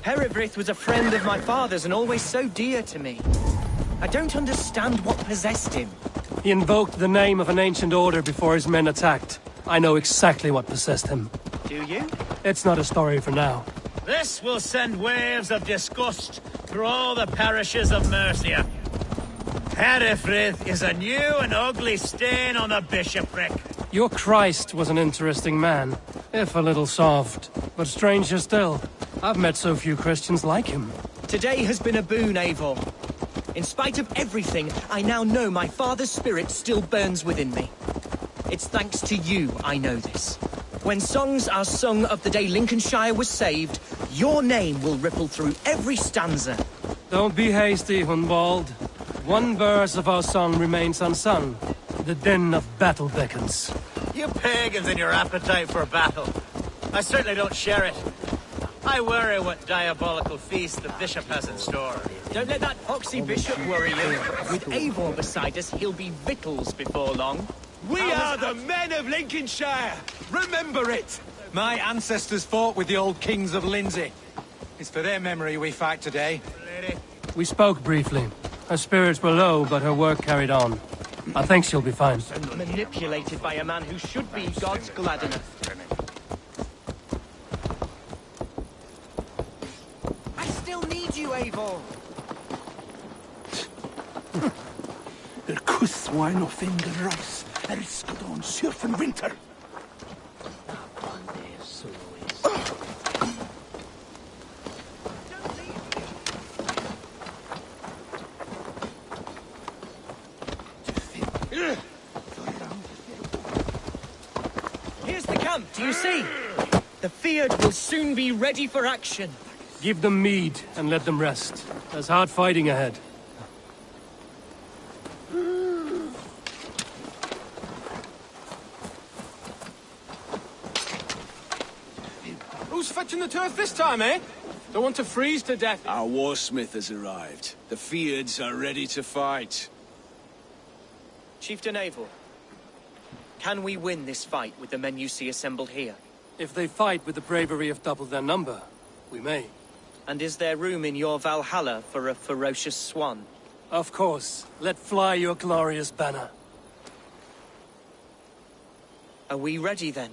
Perevrith was a friend of my father's and always so dear to me. I don't understand what possessed him. He invoked the name of an ancient order before his men attacked. I know exactly what possessed him. Do you? It's not a story for now. This will send waves of disgust through all the parishes of Mercia. Herefrith is a new and ugly stain on the bishopric. Your Christ was an interesting man, if a little soft. But stranger still, I've met so few Christians like him. Today has been a boon, Eivor. In spite of everything, I now know my father's spirit still burns within me. It's thanks to you I know this. When songs are sung of the day Lincolnshire was saved, your name will ripple through every stanza. Don't be hasty, Hunwald. One verse of our song remains unsung. The din of battle beckons. You pagans and your appetite for battle. I certainly don't share it. I worry what diabolical feast the bishop has in store. Don't let that foxy bishop worry you. With Eivor beside us, he'll be victuals before long. We are the men of Lincolnshire! Remember it! My ancestors fought with the old kings of Lindsey. It's for their memory we fight today. Lady. We spoke briefly. Her spirits were low, but her work carried on. I think she'll be fine. Manipulated by a man who should be God's gladdener. I still need you, Eivor! Kusswein of Fingerross, Erskadon, Surfen Winter. Here's the camp, do you see? The Fyrd will soon be ready for action. Give them mead and let them rest. There's hard fighting ahead. Who's fetching the turf this time, eh? Don't want to freeze to death. Our warsmith has arrived. The Fyrds are ready to fight. Chieftain Eivor, can we win this fight with the men you see assembled here? If they fight with the bravery of double their number, we may. And is there room in your Valhalla for a ferocious swan? Of course. Let fly your glorious banner. Are we ready then?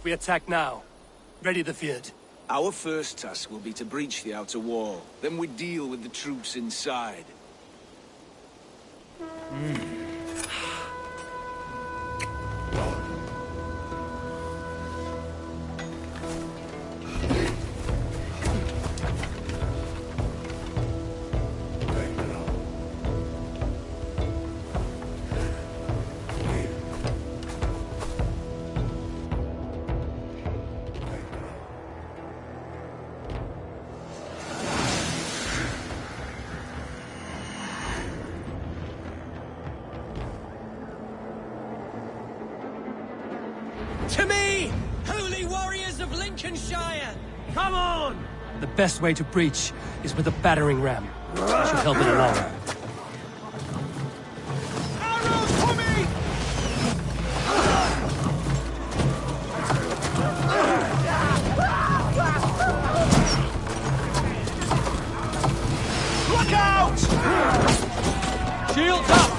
We attack now. Ready the Fyrd. Our first task will be to breach the outer wall. Then we deal with the troops inside. To me, holy warriors of Lincolnshire! Come on! The best way to breach is with a battering ram. I should help it along. Arrows for me! Look out! Shields up!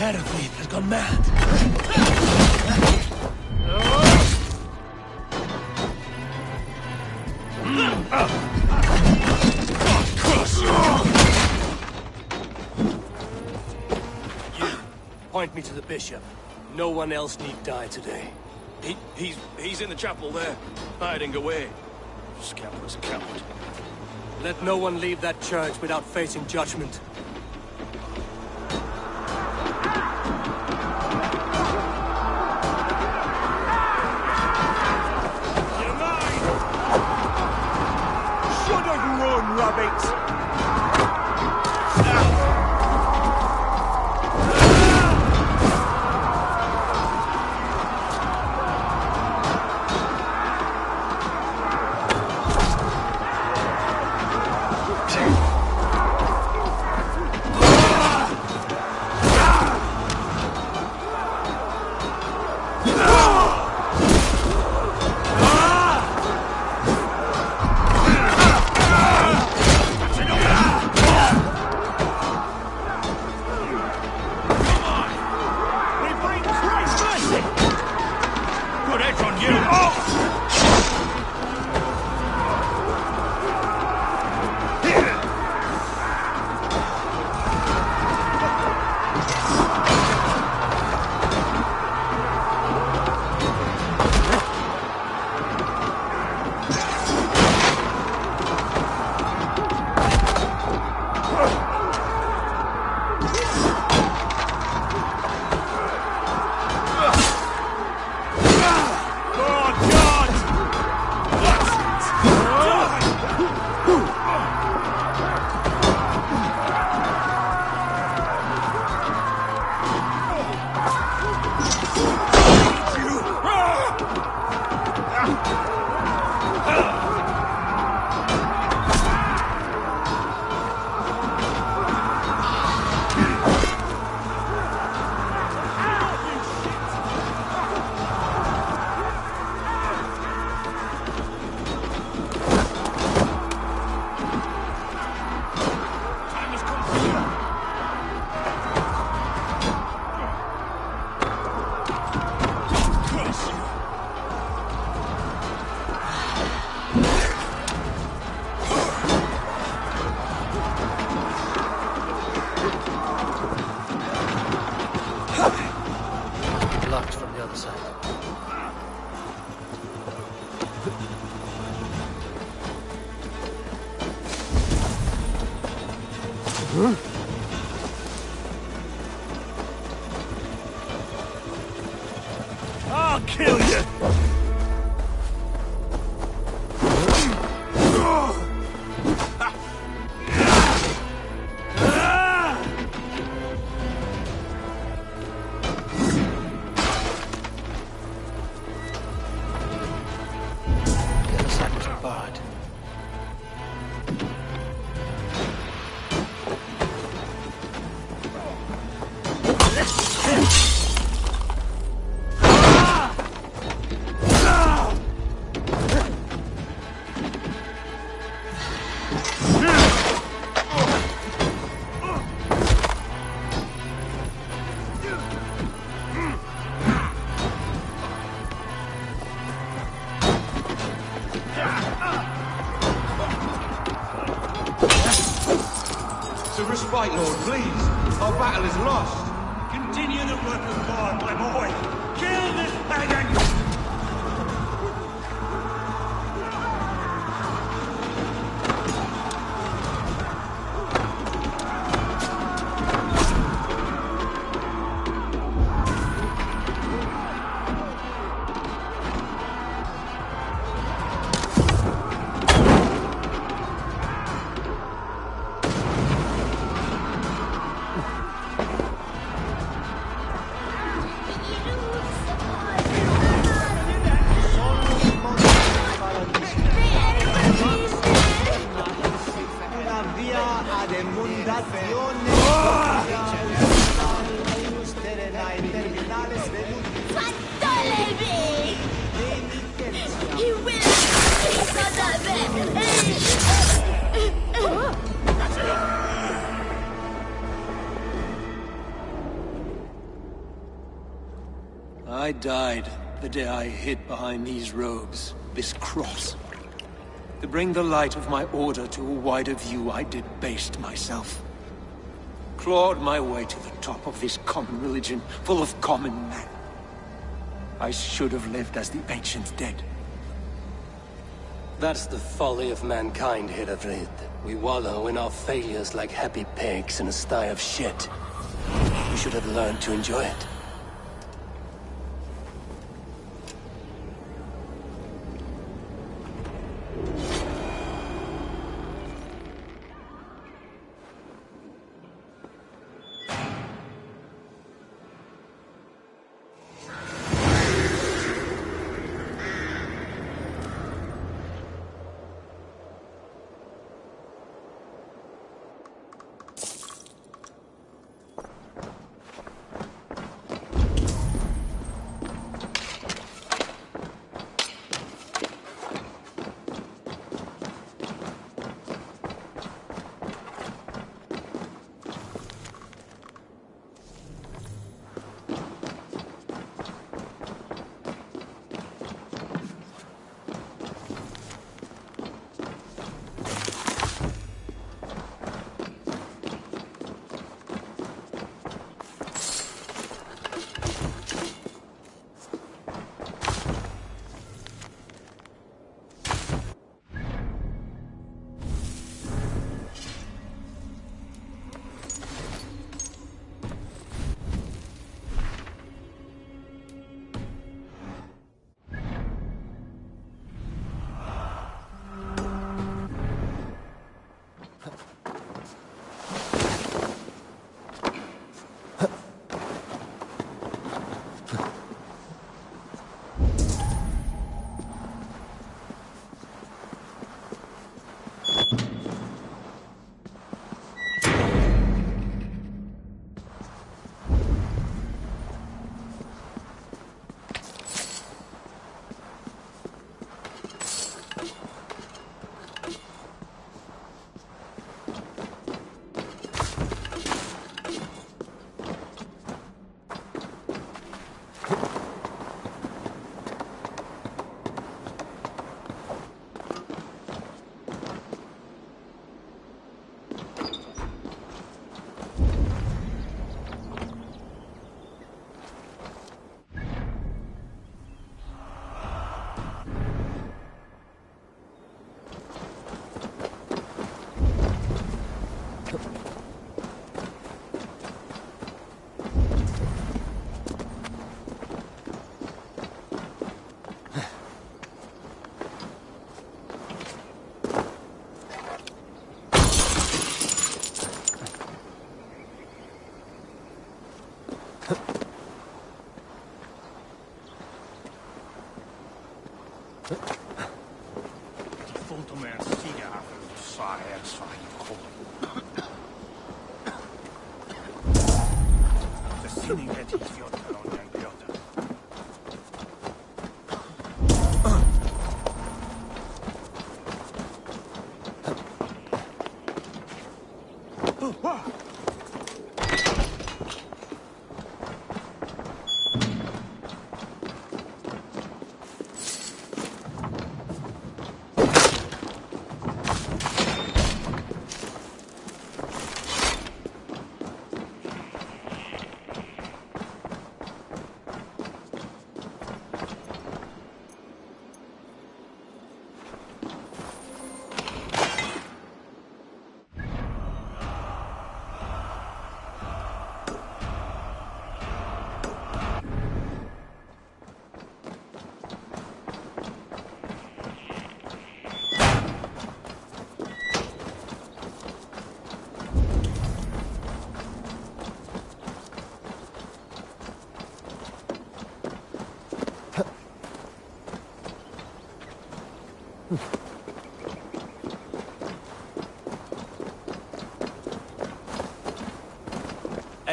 Hereford has gone mad. Point me to the bishop. No one else need die today. He's in the chapel there, hiding away. Scamp was a coward. Let no one leave that church without facing judgment. You're mine! Should have run, rabbit! Locked from the other side. I'll kill you! The other side was barred. To respite, Lord, please. Our battle is lost. Continue the work of God, my boy. Kill this pagan! I died the day I hid behind these robes, this cross. To bring the light of my order to a wider view, I debased myself. Clawed my way to the top of this common religion, full of common men. I should have lived as the ancient dead. That's the folly of mankind, Hildebrand. We wallow in our failures like happy pigs in a sty of shit. We should have learned to enjoy it.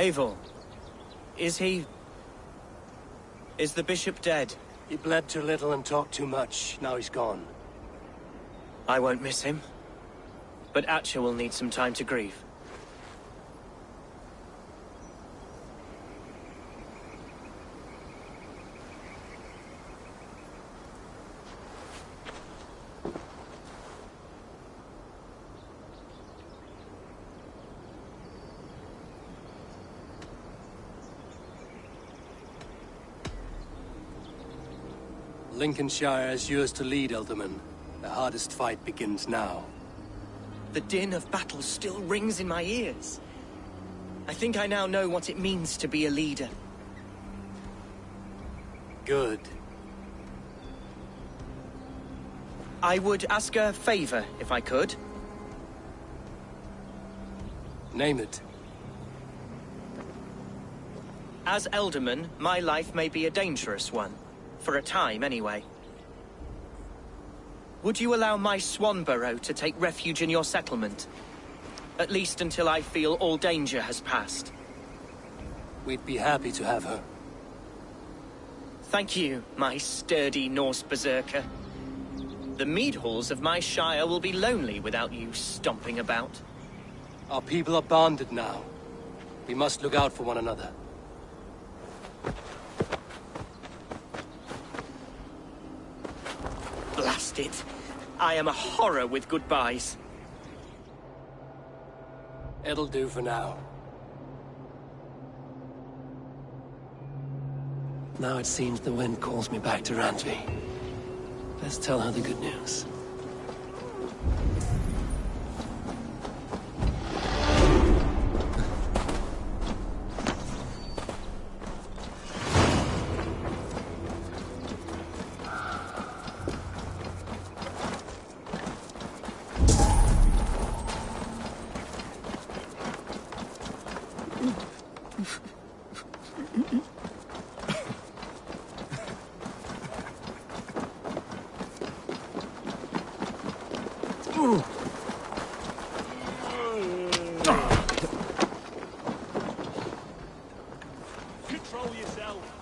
Eivor, is he... is the bishop dead? He bled too little and talked too much. Now he's gone. I won't miss him. But Atcha will need some time to grieve. Lincolnshire is yours to lead, Elderman. The hardest fight begins now. The din of battle still rings in my ears. I think I now know what it means to be a leader. Good. I would ask a favor, if I could. Name it. As Elderman, my life may be a dangerous one. For a time, anyway. Would you allow my Swanborough to take refuge in your settlement? At least until I feel all danger has passed. We'd be happy to have her. Thank you, my sturdy Norse berserker. The mead halls of my shire will be lonely without you stomping about. Our people are bonded now. We must look out for one another. Blast it. I am a horror with goodbyes. It'll do for now. Now it seems the wind calls me back to Randvi. Let's tell her the good news. Control yourself.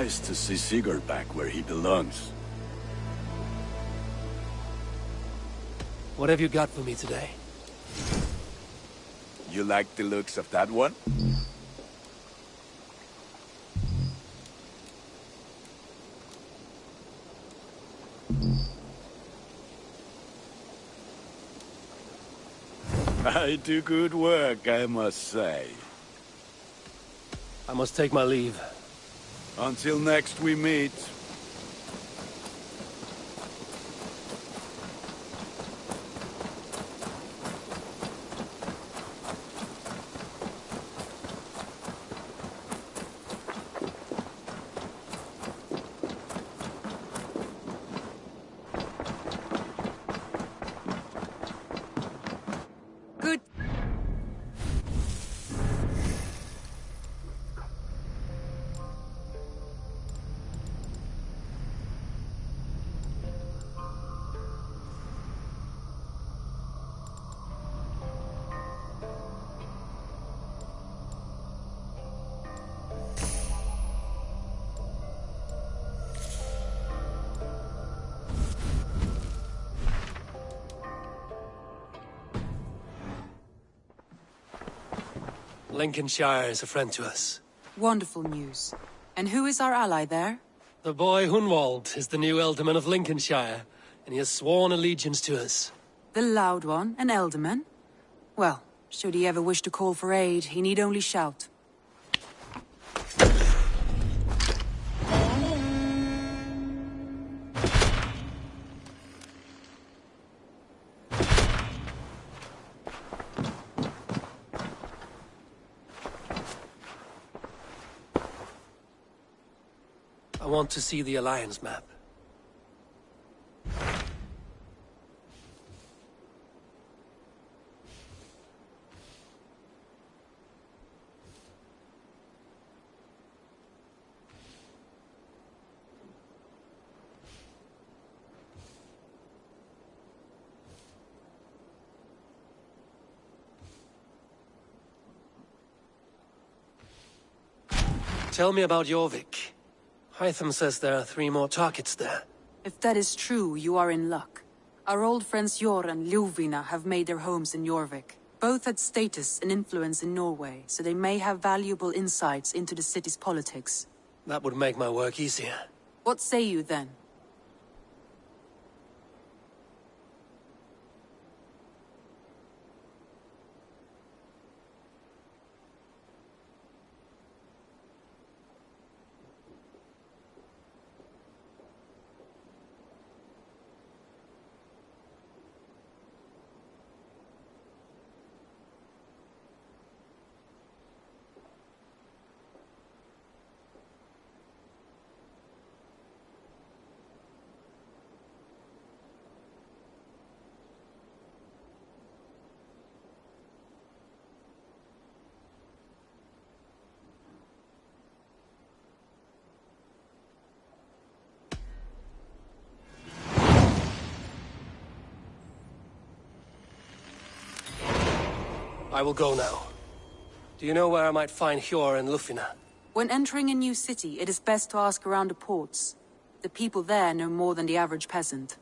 nice to see Sigurd back where he belongs. What have you got for me today? You like the looks of that one? I do good work, I must say. I must take my leave. Until next we meet. Good. Lincolnshire is a friend to us. Wonderful news. And who is our ally there? The boy Hunwald is the new Ealdorman of Lincolnshire, and he has sworn allegiance to us. The Loud One, an Ealdorman? Well, should he ever wish to call for aid, he need only shout. I want to see the Alliance map. Tell me about Jorvik. Hytham says there are 3 more targets there. If that is true, you are in luck. Our old friends Jor and Ljuvina have made their homes in Jorvik. Both had status and influence in Norway, so they may have valuable insights into the city's politics. That would make my work easier. What say you then? I will go now. Do you know where I might find Hjor and Lufina? When entering a new city, it is best to ask around the ports. The people there know more than the average peasant.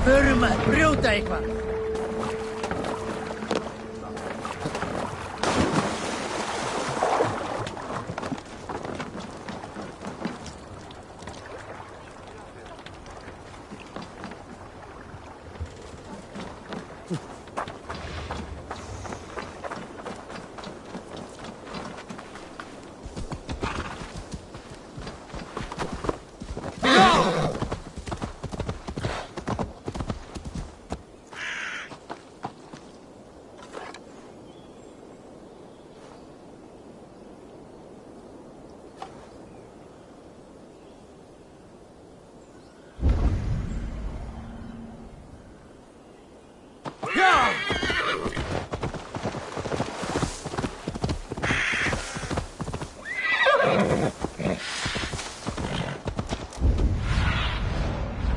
Firma, brjóta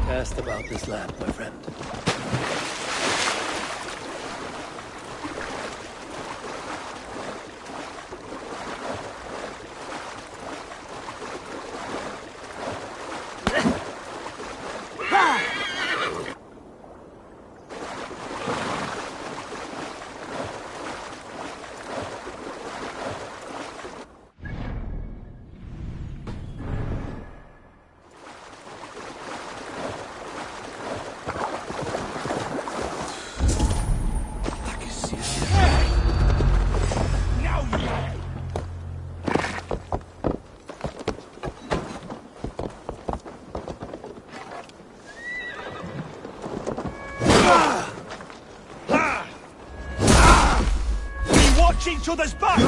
Asked about this land, my friend. Each other's backs!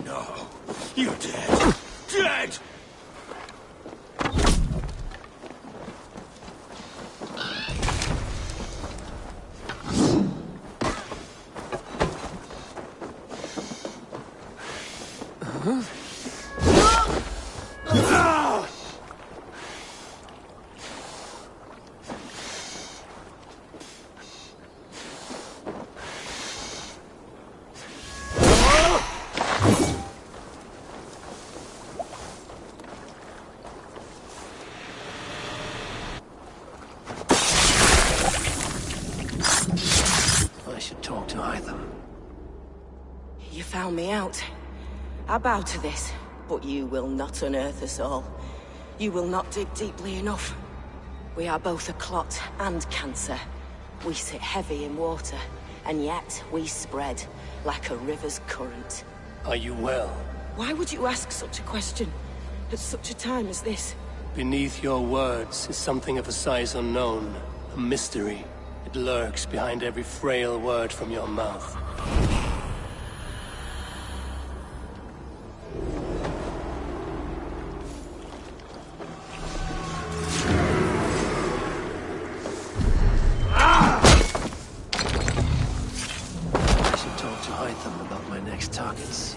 No, you're dead. Dead! You found me out. I bow to this, but you will not unearth us all. You will not dig deeply enough. We are both a clot and cancer. We sit heavy in water, and yet we spread like a river's current. Are you well? Why would you ask such a question at such a time as this? Beneath your words is something of a size unknown, a mystery. It lurks behind every frail word from your mouth. I should talk to Hytham about my next targets.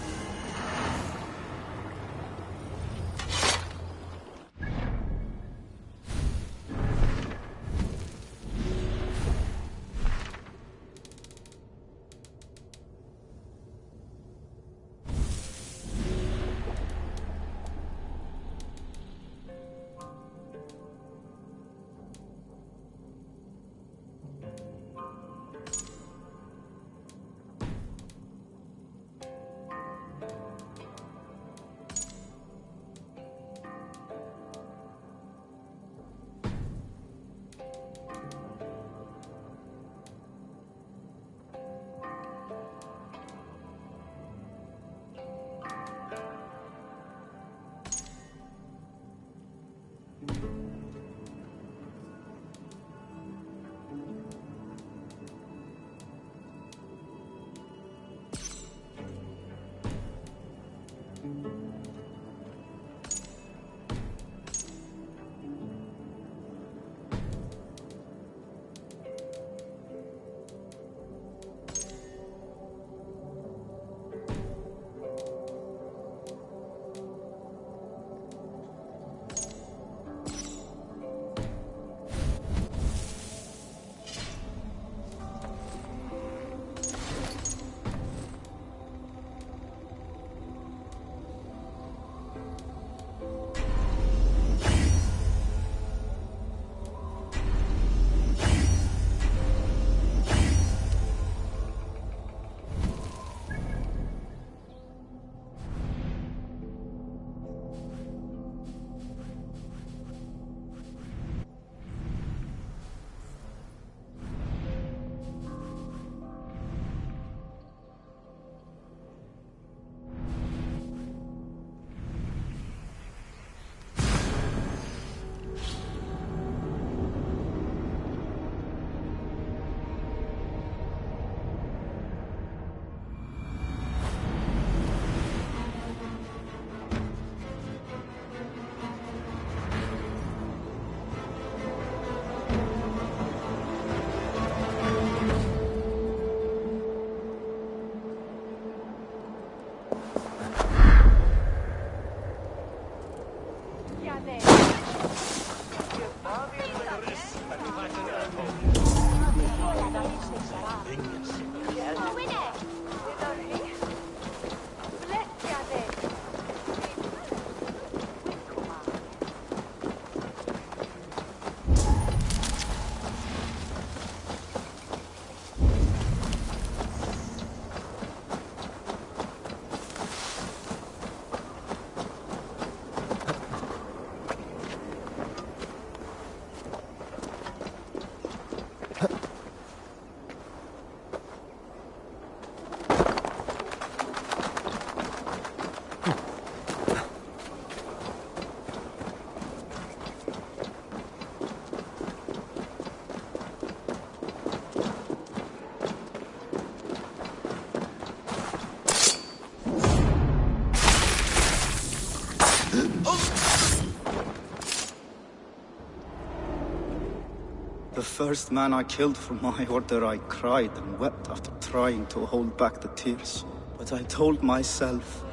The first man I killed for my order, I cried and wept after trying to hold back the tears. But I told myself,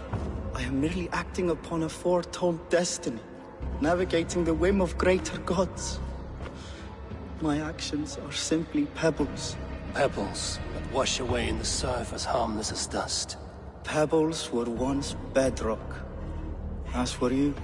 I am merely acting upon a foretold destiny, navigating the whim of greater gods. My actions are simply pebbles. Pebbles that wash away in the surf as harmless as dust. Pebbles were once bedrock, as were you.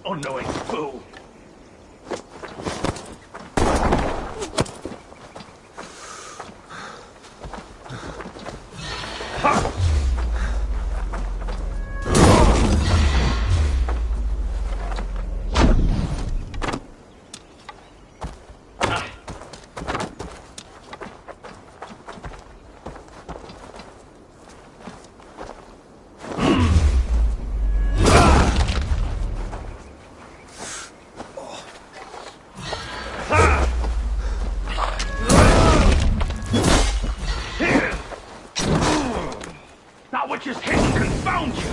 Unknowing fool. That which is hidden confound you!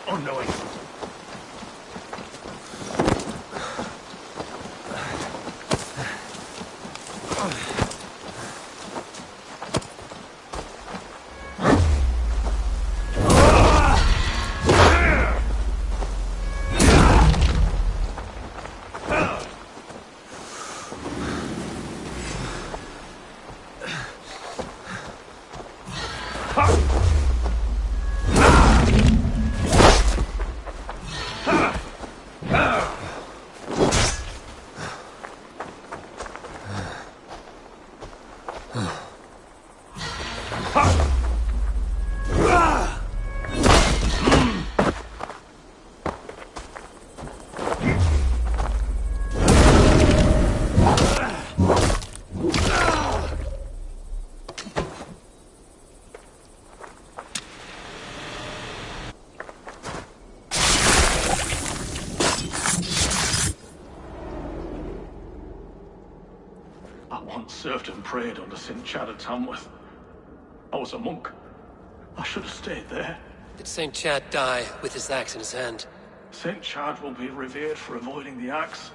Unknowing. Served and prayed under St. Chad at Tamworth. I was a monk. I should have stayed there. Did St. Chad die with his axe in his hand? St. Chad will be revered for avoiding the axe.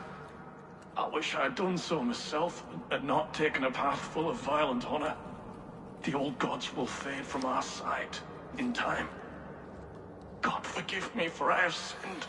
I wish I had done so myself, and not taken a path full of violent honor. The old gods will fade from our sight in time. God forgive me, for I have sinned.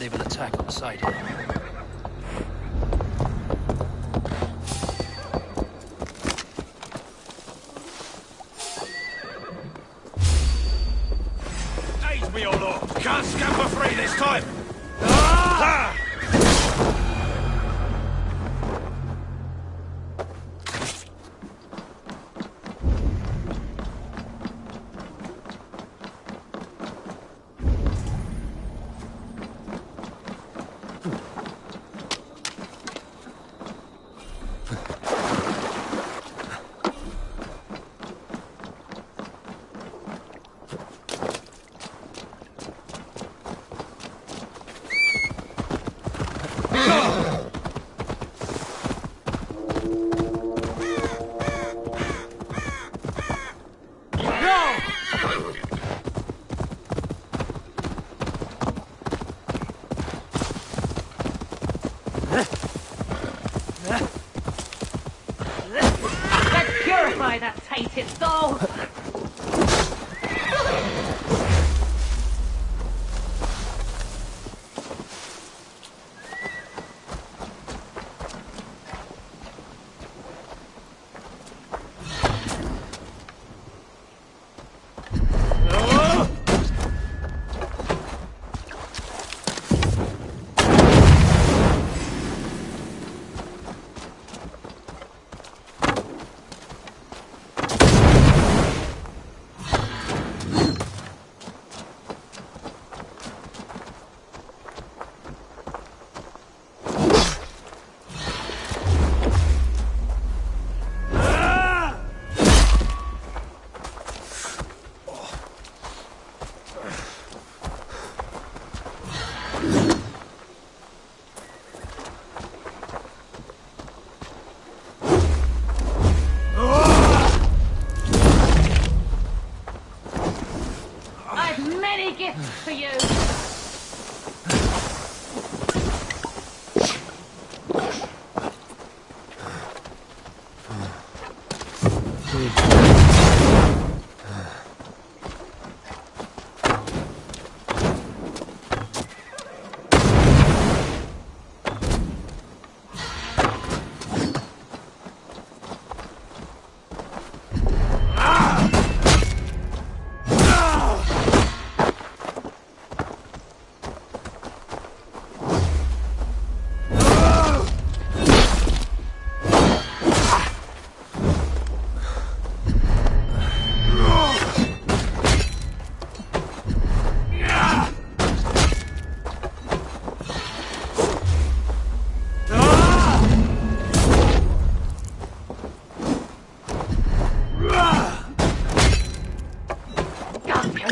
They will attack on sight here. Daze me, O Lord! Can't scamper for free this time! Ah! Let's purify that tainted soul! a gift for you.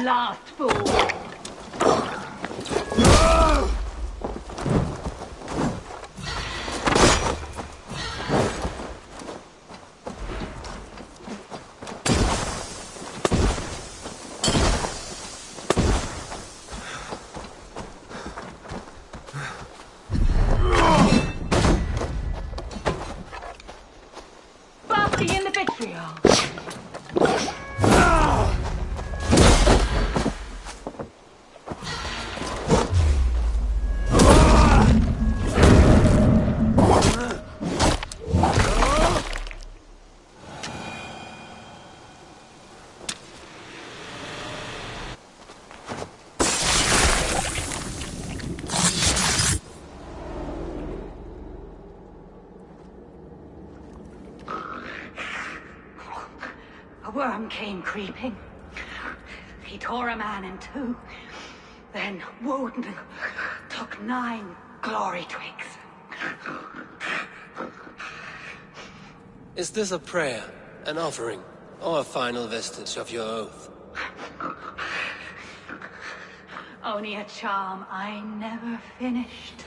Last fool. Basking in the vitriol. A worm came creeping. He tore a man in two. Then Woden took 9 glory twigs. Is this a prayer, an offering, or a final vestige of your oath? Only a charm I never finished.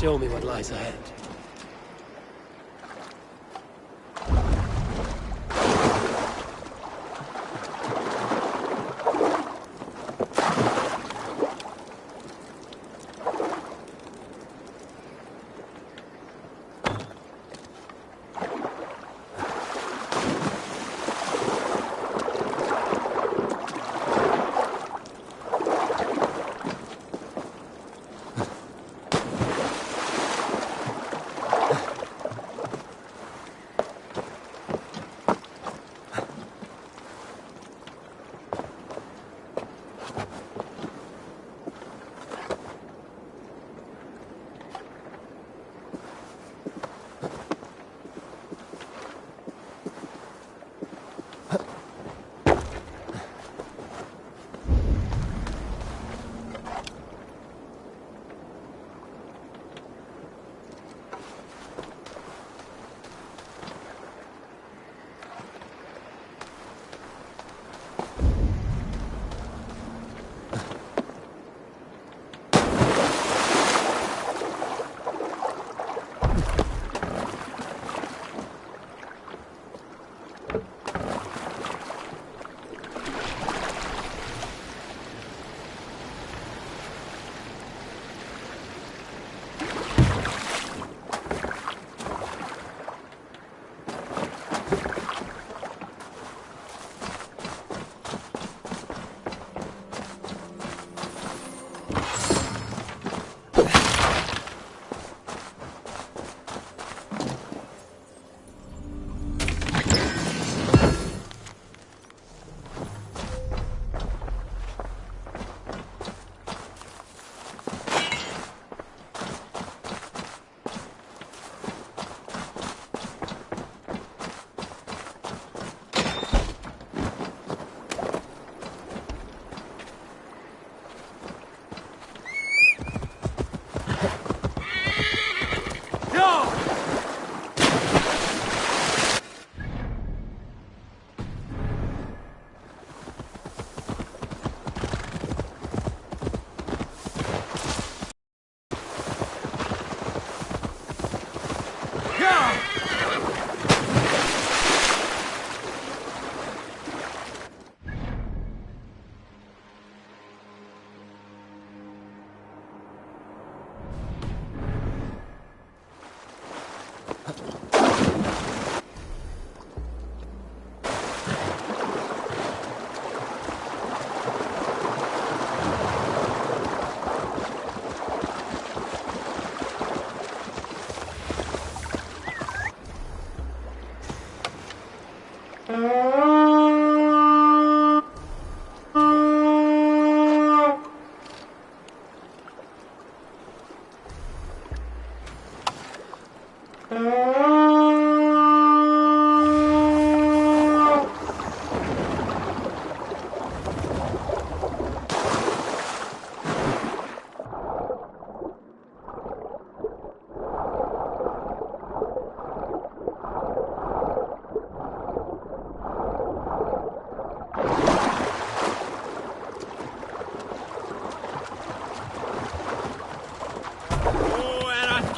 Show me what lies ahead.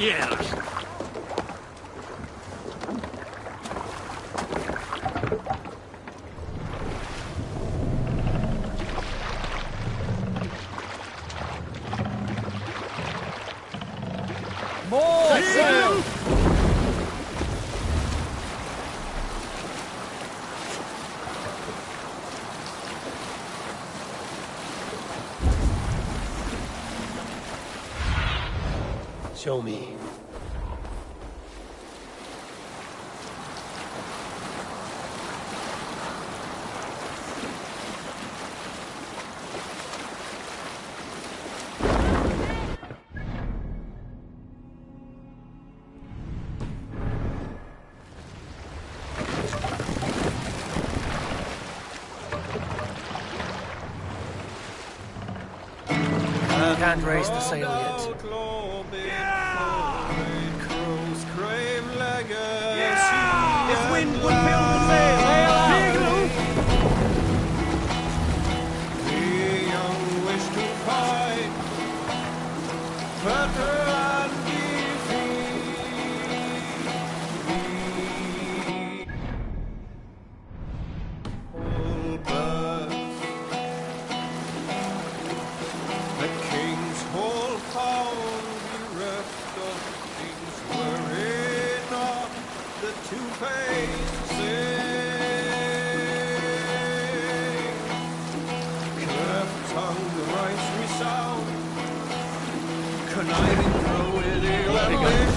quieras. More sail! Show me. Can't raise the sail yet. This wind would fill the sail. The young wish to fight, battle and defeat. All birth, the king's whole power bereft of things wherein are the two-faced sing. Cleft tongue the rights resound, conniving through with ill ambition.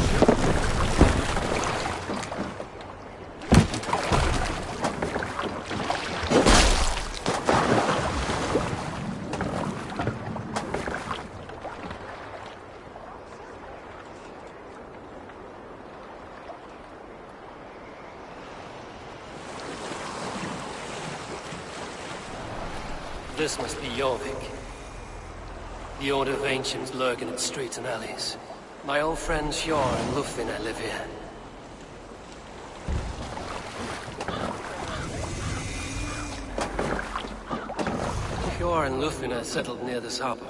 This must be Jorvik. The Order of Ancients lurk in its streets and alleys. My old friends Hjor and Lufvina live here. Hjor and Lufvina settled near this harbor.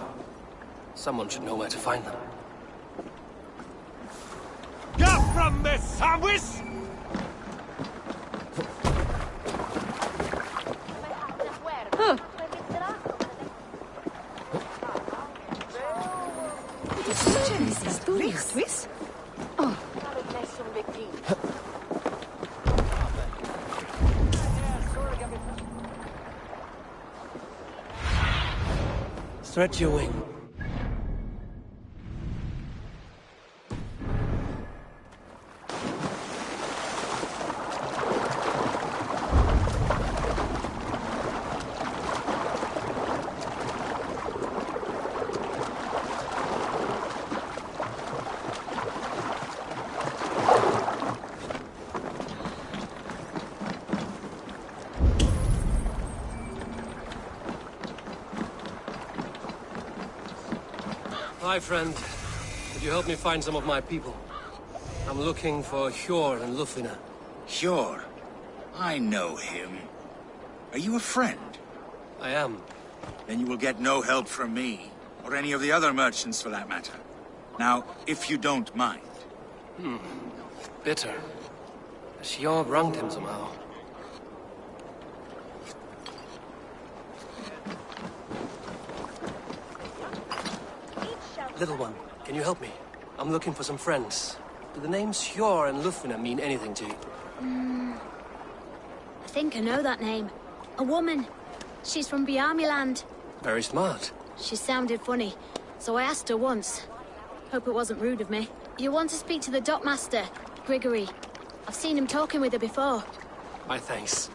Someone should know where to find them. Get from this sandwich! Stretch your wing. Hi, friend. Could you help me find some of my people? I'm looking for Hjor and Lufvina. Hjor? I know him. Are you a friend? I am. Then you will get no help from me, or any of the other merchants for that matter. Now, if you don't mind. Bitter. Hjor wronged him somehow. Little one, can you help me? I'm looking for some friends. Do the names Hjor and Lufvina mean anything to you? I think I know that name. A woman. She's from Biamiland. Very smart. She sounded funny, so I asked her once. Hope it wasn't rude of me. You want to speak to the dockmaster, Grigory. I've seen him talking with her before. My thanks.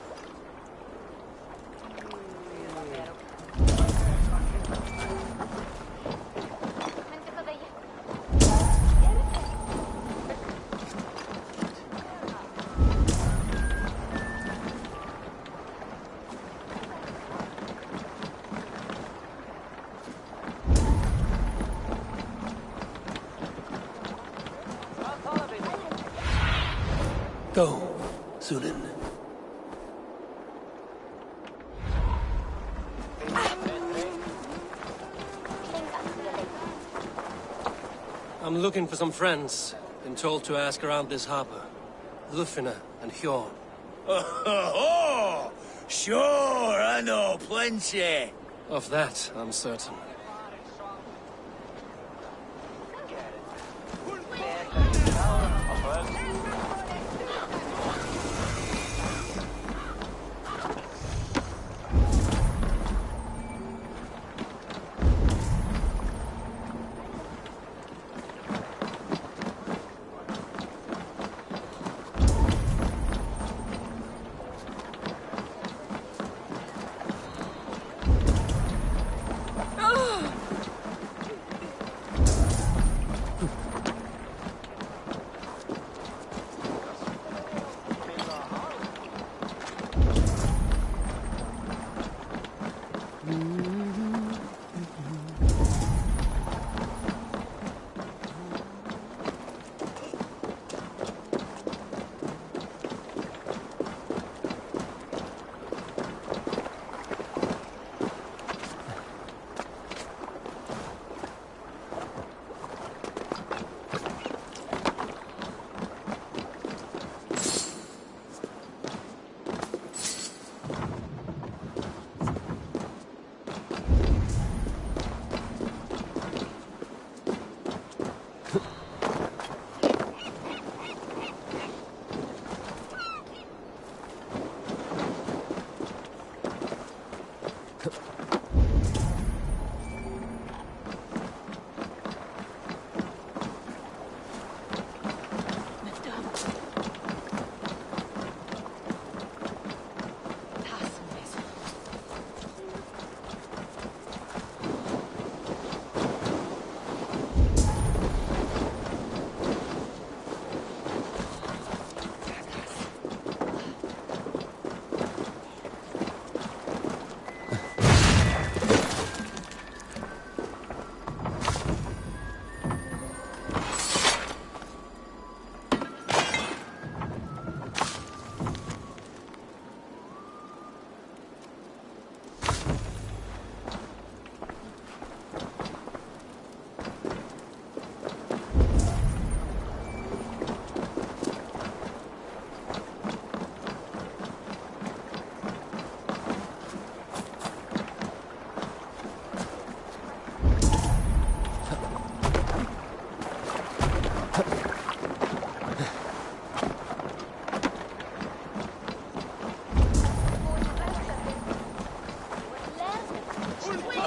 Go, Sunan. I'm looking for some friends. Been told to ask around this harbor. Lufina and Hjorn. Oh, sure, I know plenty. Of that, I'm certain.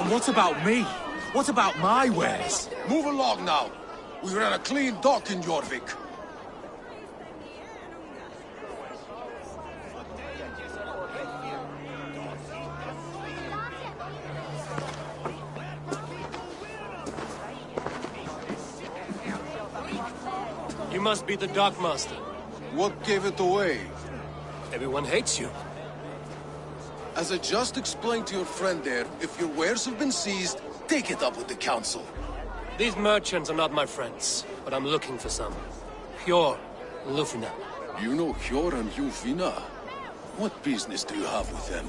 And what about me? What about my wares? Move along now. We ran a clean dock in Jorvik. You must be the dockmaster. What gave it away? Everyone hates you. As I just explained to your friend there, if your wares have been seized, take it up with the council. These merchants are not my friends, but I'm looking for some. Hjorn, Lufina. You know Hjorn and Lufina? What business do you have with them?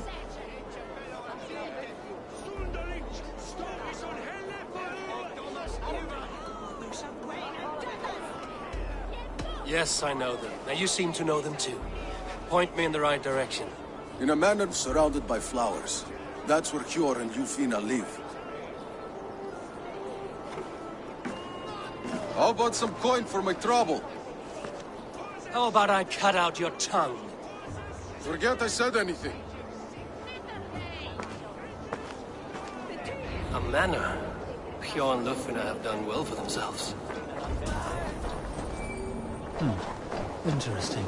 Yes, I know them. Now you seem to know them too. Point me in the right direction. In a manor surrounded by flowers. That's where Hjorn and Lufina live. How about some coin for my trouble? How about I cut out your tongue? Forget I said anything. A manor. Hjorn and Lufina have done well for themselves. Interesting.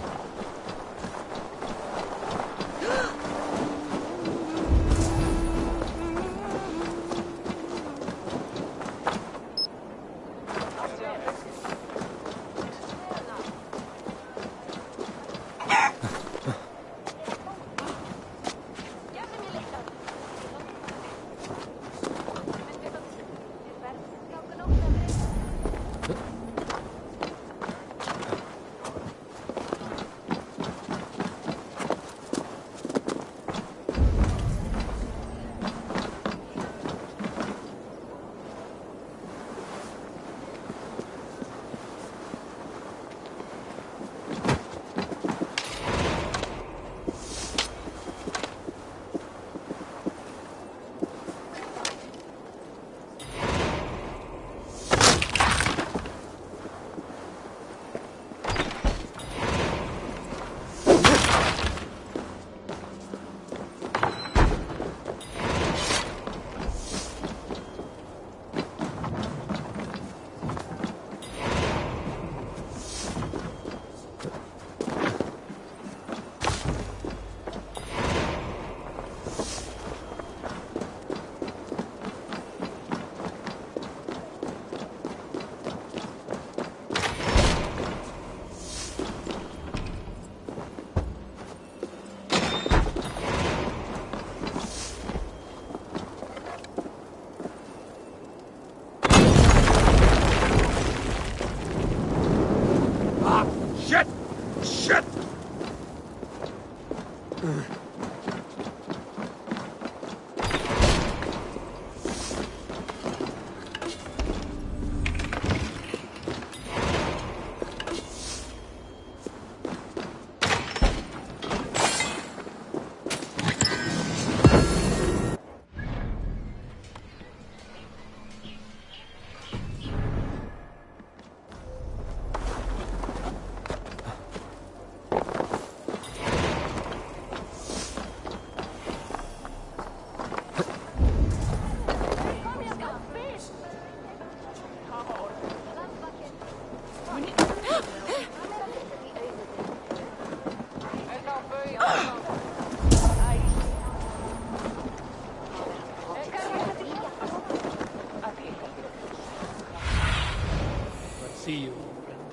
see you, friend.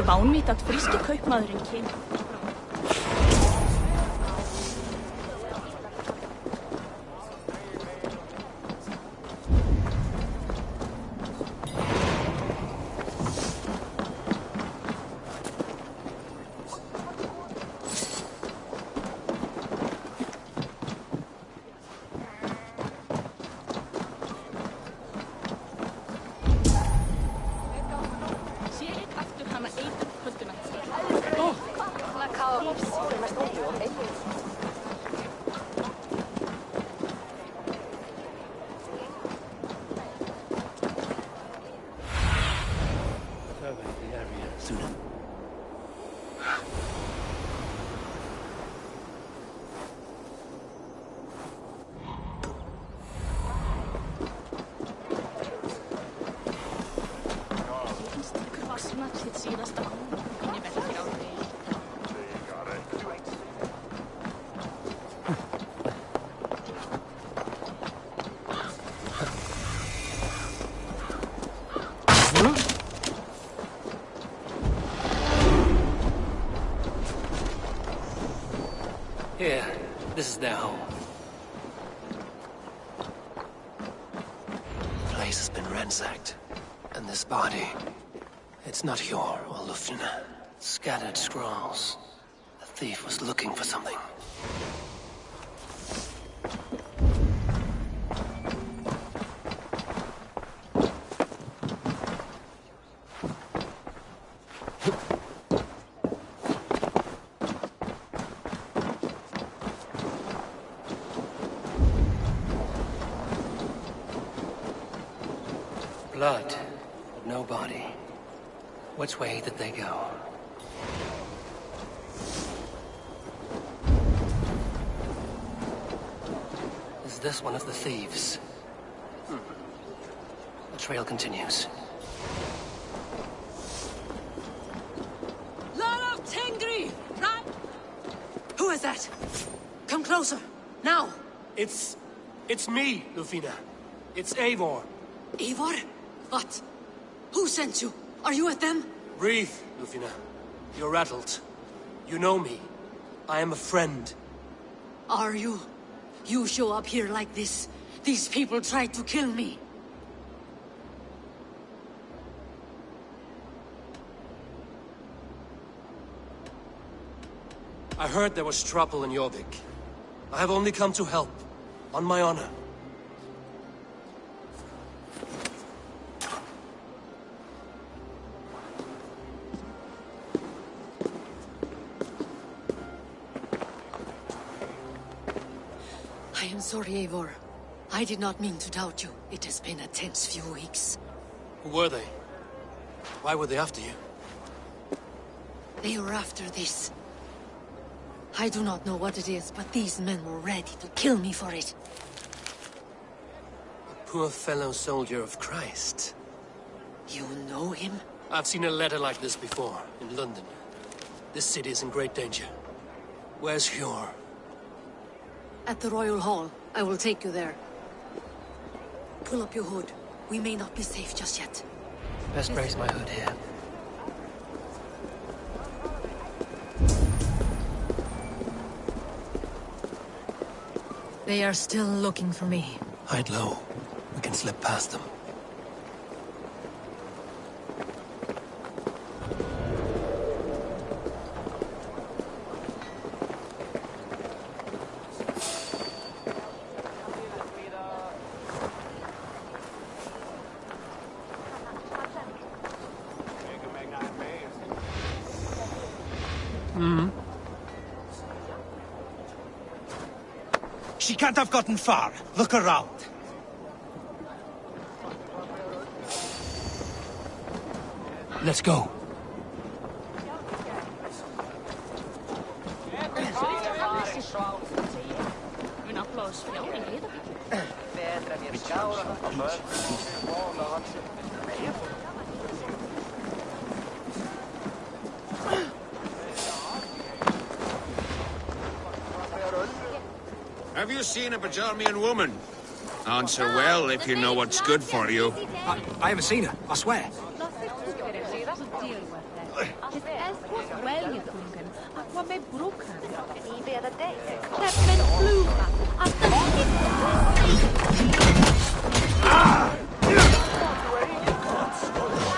Vánvít að fríski kaupmaðurinn kemur. Here, this is their home. The place has been ransacked. And this body, it's not Hjor or Lufna. Scattered scrolls. The thief was looking for something. Blood, but no body. Which way did they go? Is this one of the thieves? The trail continues. Lord of Tengri! Run! Who is that? Come closer, now! It's me, Lufina. It's Eivor. Eivor? What? Who sent you? Are you with them? Breathe, Lufina. You're rattled. You know me. I am a friend. Are you? You show up here like this. These people tried to kill me. I heard there was trouble in Jorvik. I have only come to help. On my honor. I am sorry, Eivor. I did not mean to doubt you. It has been a tense few weeks. Who were they? Why were they after you? They were after this. I do not know what it is, but these men were ready to kill me for it. A poor fellow soldier of Christ. You know him? I've seen a letter like this before, in London. This city is in great danger. Where's Hjor? At the Royal Hall. I will take you there. Pull up your hood. We may not be safe just yet. Best brace my hood here. They are still looking for me. Hide low. We can slip past them. She can't have gotten far. Look around. Let's go. Have you seen a Bajarmian woman? Answer well if you know what's good for you. I haven't seen her, I swear.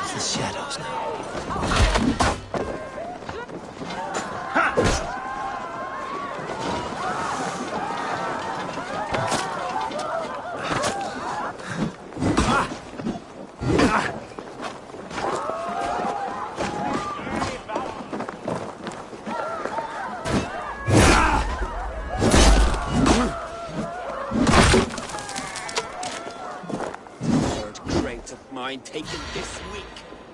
It's the shadows now. Taken this week,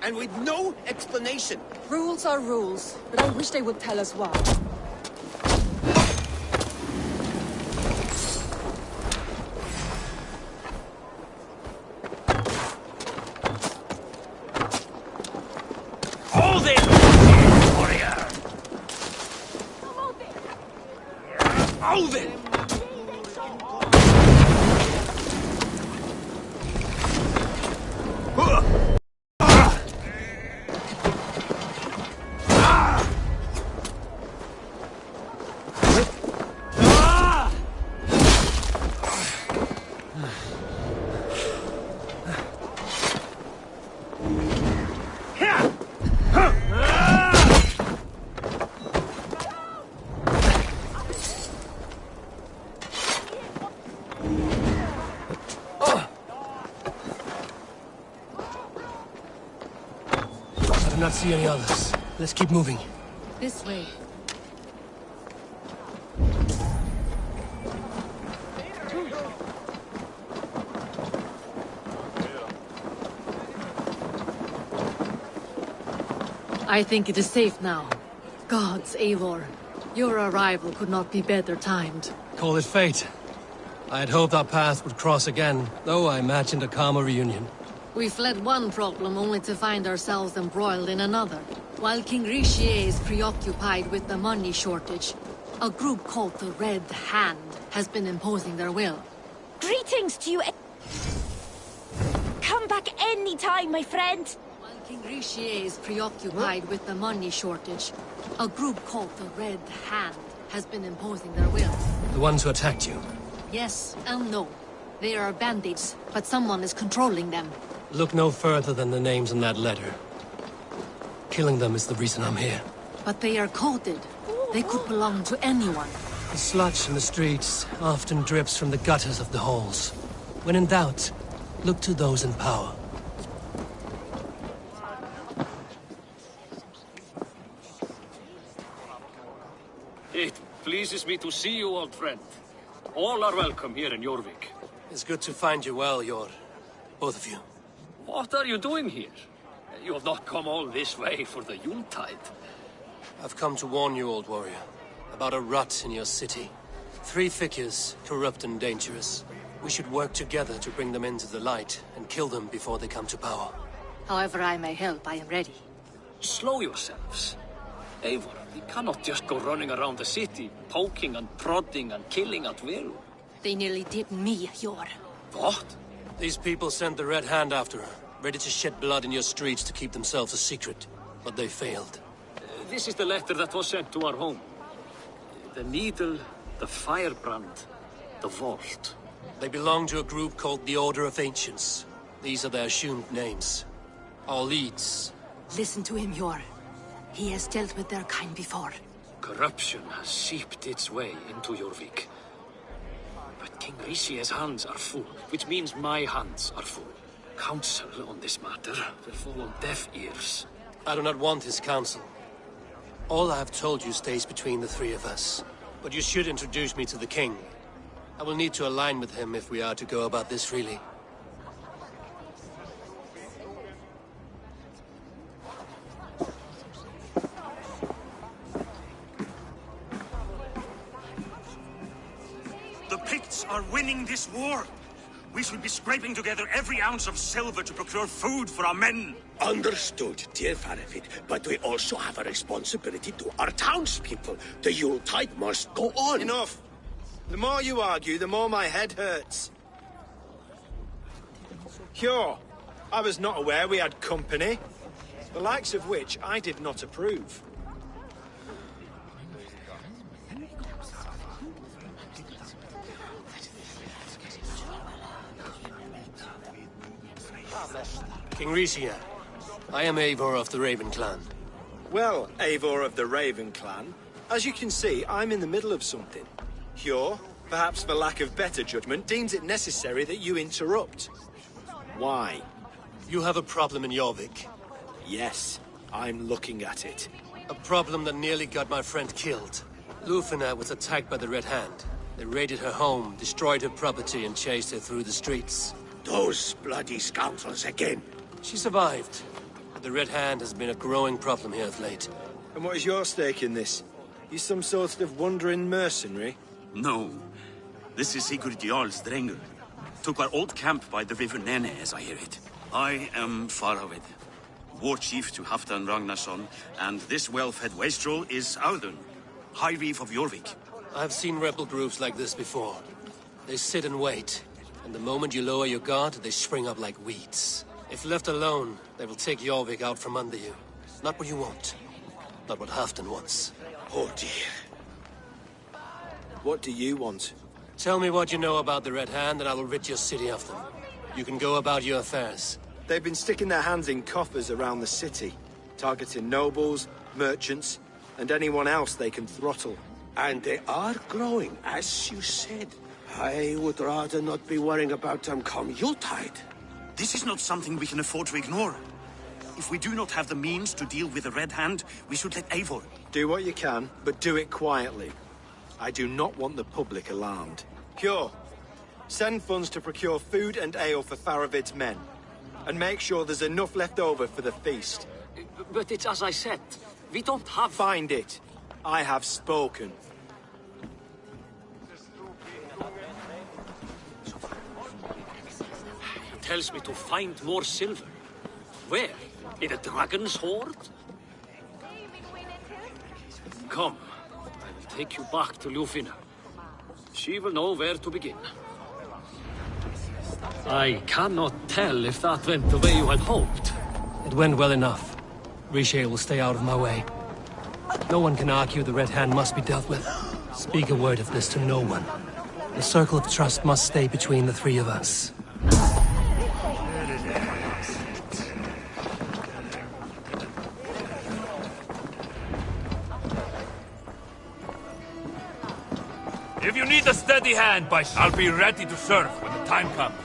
and with no explanation. Rules are rules, but I wish they would tell us why. Hold it, warrior! Hold it! I do not see any others. Let's keep moving. This way. I think it is safe now. Gods, Eivor. Your arrival could not be better timed. Call it fate. I had hoped our paths would cross again, though I imagined a calmer reunion. We fled one problem only to find ourselves embroiled in another. While King Richier is preoccupied with the money shortage, a group called the Red Hand has been imposing their will. Greetings to you. Come back any time, my friend. While King Richier is preoccupied with the money shortage, a group called the Red Hand has been imposing their will. The ones who attacked you? Yes and no. They are bandits, but someone is controlling them. Look no further than the names in that letter. Killing them is the reason I'm here. But they are coded. They could belong to anyone. The sludge in the streets often drips from the gutters of the halls. When in doubt, look to those in power. It pleases me to see you, old friend. All are welcome here in Jorvik. It's good to find you well, Yor. Both of you. What are you doing here? You have not come all this way for the Yuletide. I've come to warn you, old warrior, about a rot in your city. 3 figures, corrupt and dangerous. We should work together to bring them into the light and kill them before they come to power. However I may help, I am ready. Slow yourselves. Eivor, we cannot just go running around the city, poking and prodding and killing at will. They nearly did me, Yor. What? These people sent the Red Hand after her, ready to shed blood in your streets to keep themselves a secret. But they failed. This is the letter that was sent to our home. The needle, the firebrand, the vault. They belong to a group called the Order of Ancients. These are their assumed names. Our leads. Listen to him, Yor. He has dealt with their kind before. Corruption has seeped its way into Jorvik. But King Richier's hands are full, which means my hands are full. Counsel on this matter will fall on deaf ears. I do not want his counsel. All I have told you stays between the 3 of us. But you should introduce me to the king. I will need to align with him if we are to go about this freely. The Picts are winning this war. We should be scraping together every ounce of silver to procure food for our men. Understood, dear Farafit, but we also have a responsibility to our townspeople. The Yuletide must go on. Enough. The more you argue, the more my head hurts. Cure. I was not aware we had company, the likes of which I did not approve. King Rhysia, I am Eivor of the Raven Clan. Well, Eivor of the Raven Clan, as you can see, I'm in the middle of something. Cure, perhaps for lack of better judgment, deems it necessary that you interrupt. Why? You have a problem in Jorvik. Yes, I'm looking at it. A problem that nearly got my friend killed. Lufina was attacked by the Red Hand. They raided her home, destroyed her property, and chased her through the streets. Those bloody scoundrels again. She survived, but the Red Hand has been a growing problem here of late. And what is your stake in this? You some sort of wandering mercenary? No. This is Sigurd Jarl's Drengr. Took our old camp by the river Nene, as I hear it. I am Faraved, war chief to Halfdan Ragnarsson, and this well-fed wastrel is Audun, High Reef of Jorvik. I've seen rebel groups like this before. They sit and wait, and the moment you lower your guard, they spring up like weeds. If left alone, they will take Jorvik out from under you. Not what you want. Not what Halfdan wants. Oh dear. What do you want? Tell me what you know about the Red Hand, and I will rid your city of them. You can go about your affairs. They've been sticking their hands in coffers around the city, targeting nobles, merchants, and anyone else they can throttle. And they are growing, as you said. I would rather not be worrying about them come Yuletide. This is not something we can afford to ignore. If we do not have the means to deal with the Red Hand, we should let Eivor. Do what you can, but do it quietly. I do not want the public alarmed. Cure. Send funds to procure food and ale for Faravid's men. And make sure there's enough left over for the feast. But it's as I said. We don't have... Find it. I have spoken. Tells me to find more silver. Where? In a dragon's hoard? Come, I will take you back to Lufina. She will know where to begin. I cannot tell if that went the way you had hoped. It went well enough. Rhysia will stay out of my way. No one can argue the Red Hand must be dealt with. Speak a word of this to no one. The circle of trust must stay between the three of us. If you need a steady hand, I'll be ready to serve when the time comes.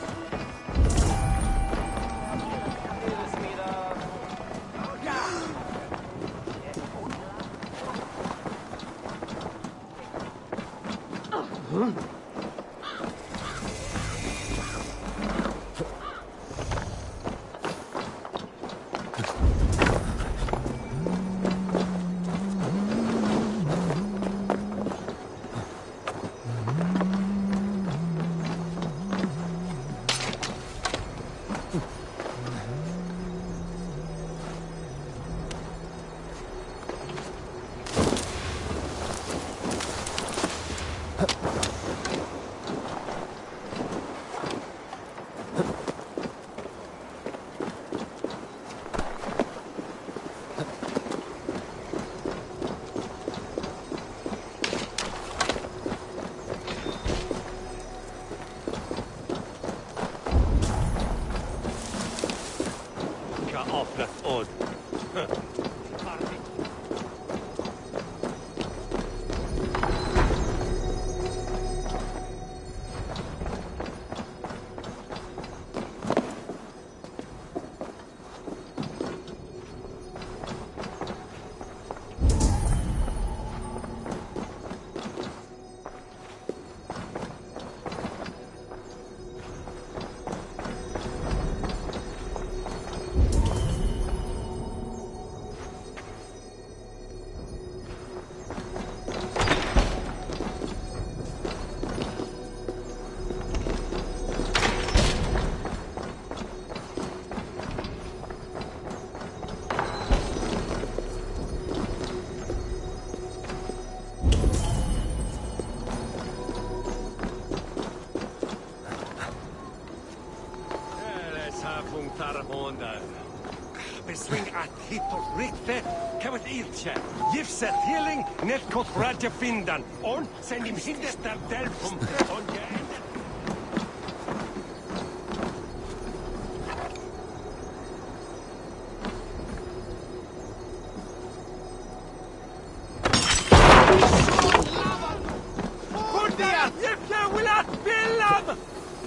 Honda. Beswing at hitot rikte, kavat iltje. Gifset healing, netkot radja findan. On, sen im hindestar delfum. On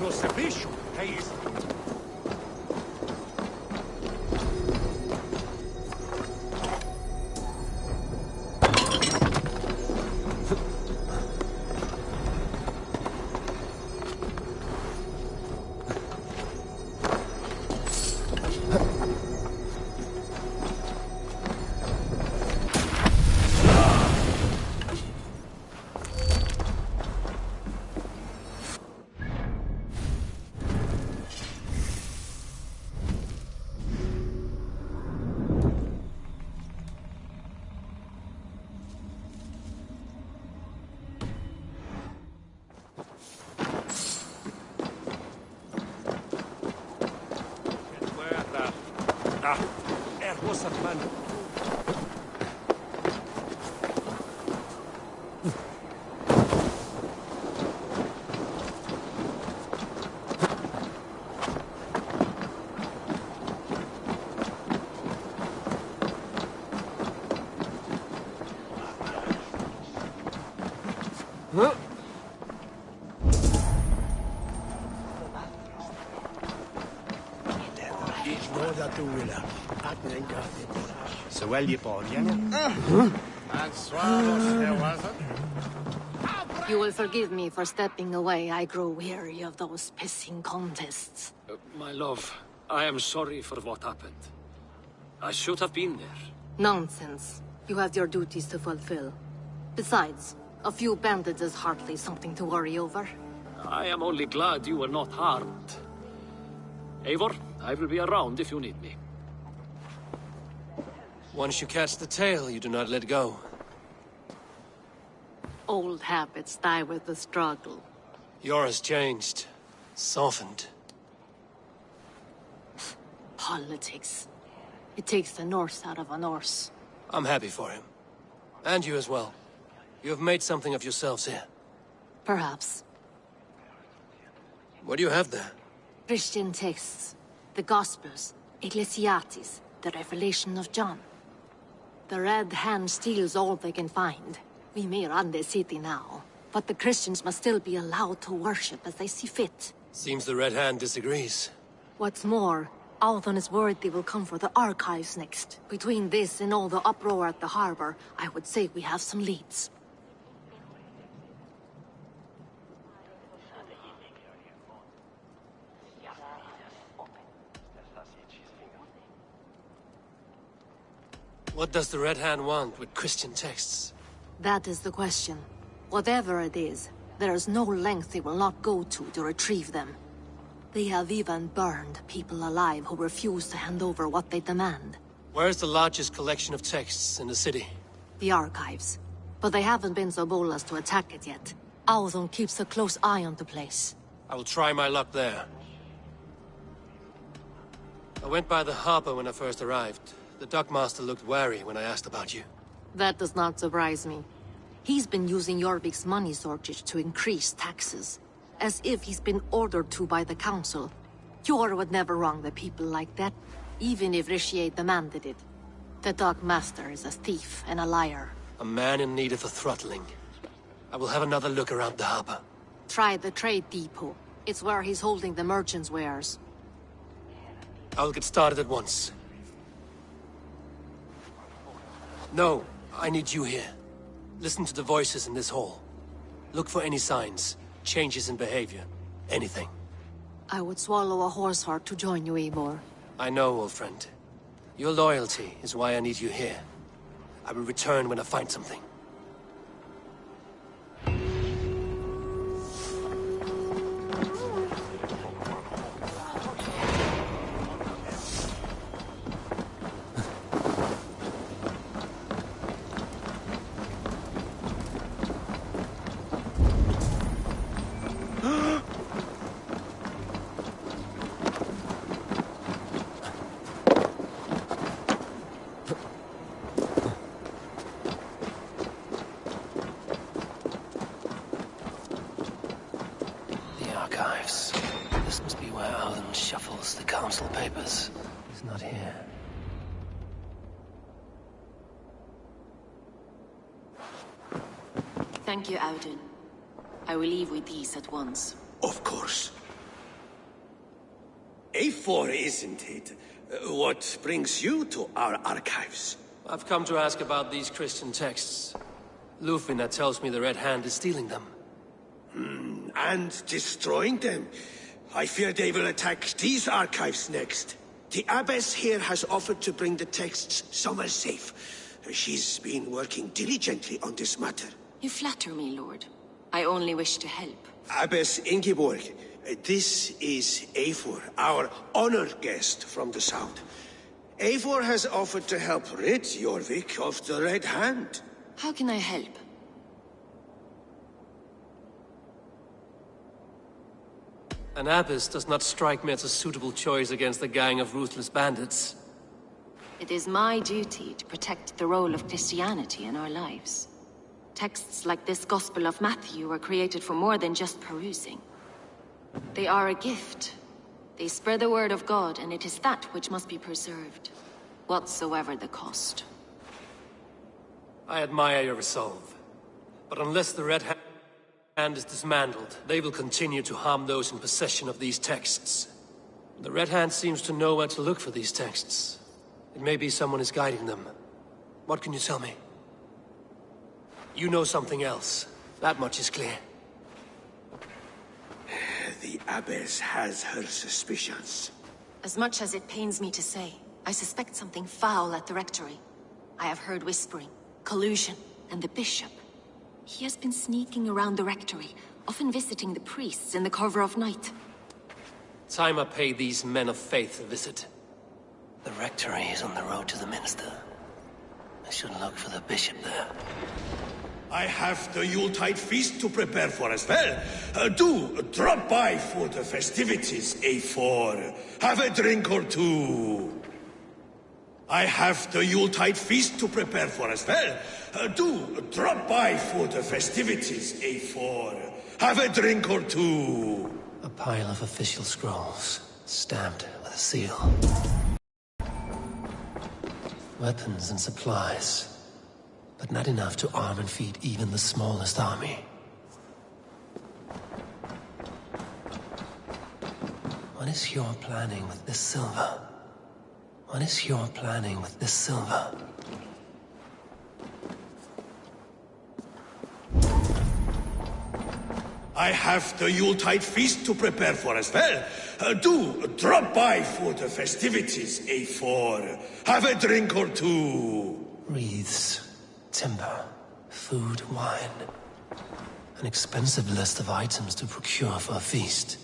no se bicho, é isso. Man. So well you born, yeah? You will forgive me for stepping away. I grow weary of those pissing contests. My love, I am sorry for what happened. I should have been there. Nonsense. You have your duties to fulfill. Besides, a few bandits is hardly something to worry over. I am only glad you were not harmed. Eivor, I will be around if you need me. Once you catch the tail, you do not let go. Old habits die with the struggle. Yours changed. Softened. Politics. It takes the Norse out of a Norse. I'm happy for him. And you as well. You have made something of yourselves here. Perhaps. What do you have there? Christian texts. The Gospels. Ecclesiastes. The Revelation of John. The Red Hand steals all they can find. We may run the city now, but the Christians must still be allowed to worship as they see fit. Seems the Red Hand disagrees. What's more, Althon is worried they will come for the archives next. Between this and all the uproar at the harbor, I would say we have some leads. What does the Red Hand want with Christian texts? That is the question. Whatever it is, there is no length they will not go to retrieve them. They have even burned people alive who refuse to hand over what they demand. Where's the largest collection of texts in the city? The archives. But they haven't been so bold as to attack it yet. Althon keeps a close eye on the place. I will try my luck there. I went by the harbor when I first arrived. The dockmaster looked wary when I asked about you. That does not surprise me. He's been using Jorvik's money shortage to increase taxes. As if he's been ordered to by the council. Jor would never wrong the people like that, even if Richier demanded it. The dockmaster is a thief and a liar. A man in need of a throttling. I will have another look around the harbor. Try the trade depot. It's where he's holding the merchants' wares. I'll get started at once. No, I need you here. Listen to the voices in this hall. Look for any signs, changes in behavior, anything. I would swallow a horse heart to join you, Eivor. I know, old friend. Your loyalty is why I need you here. I will return when I find something. archives. This must be where Alan shuffles the council papers. He's not here. Thank you, Audun. I will leave with these at once. Of course. A4, isn't it? What brings you to our archives? I've come to ask about these Christian texts. Lufina tells me the Red Hand is stealing them. And destroying them. I fear they will attack these archives next. The Abbess here has offered to bring the texts somewhere safe. She's been working diligently on this matter. You flatter me, Lord. I only wish to help. Abbess Ingeborg, this is Eivor, our honored guest from the south. Eivor has offered to help rid Jorvik of the Red Hand. How can I help? An abbess does not strike me as a suitable choice against a gang of ruthless bandits. It is my duty to protect the role of Christianity in our lives. Texts like this Gospel of Matthew were created for more than just perusing. They are a gift. They spread the word of God, and it is that which must be preserved, whatsoever the cost. I admire your resolve. But unless the Red Hand is dismantled, they will continue to harm those in possession of these texts. The Red Hand seems to know where to look for these texts. It may be someone is guiding them. What can you tell me? You know something else. That much is clear. The Abbess has her suspicions. As much as it pains me to say, I suspect something foul at the rectory. I have heard whispering, collusion, and the bishop. He has been sneaking around the rectory, often visiting the priests in the cover of night. Time I pay these men of faith a visit. The rectory is on the road to the minster. I should look for the bishop there. I have the Yuletide feast to prepare for as well. Do drop by for the festivities, A4. Have a drink or two. I have the Yuletide feast to prepare for as well. Do drop by for the festivities, A4. Have a drink or two. A pile of official scrolls, stamped with a seal. Weapons and supplies. But not enough to arm and feed even the smallest army. What is your planning with this silver? What is your planning with this silver? I have the Yuletide feast to prepare for as well. Do drop by for the festivities, A4. Have a drink or two. Wreaths. Timber, food, wine. An expensive list of items to procure for a feast.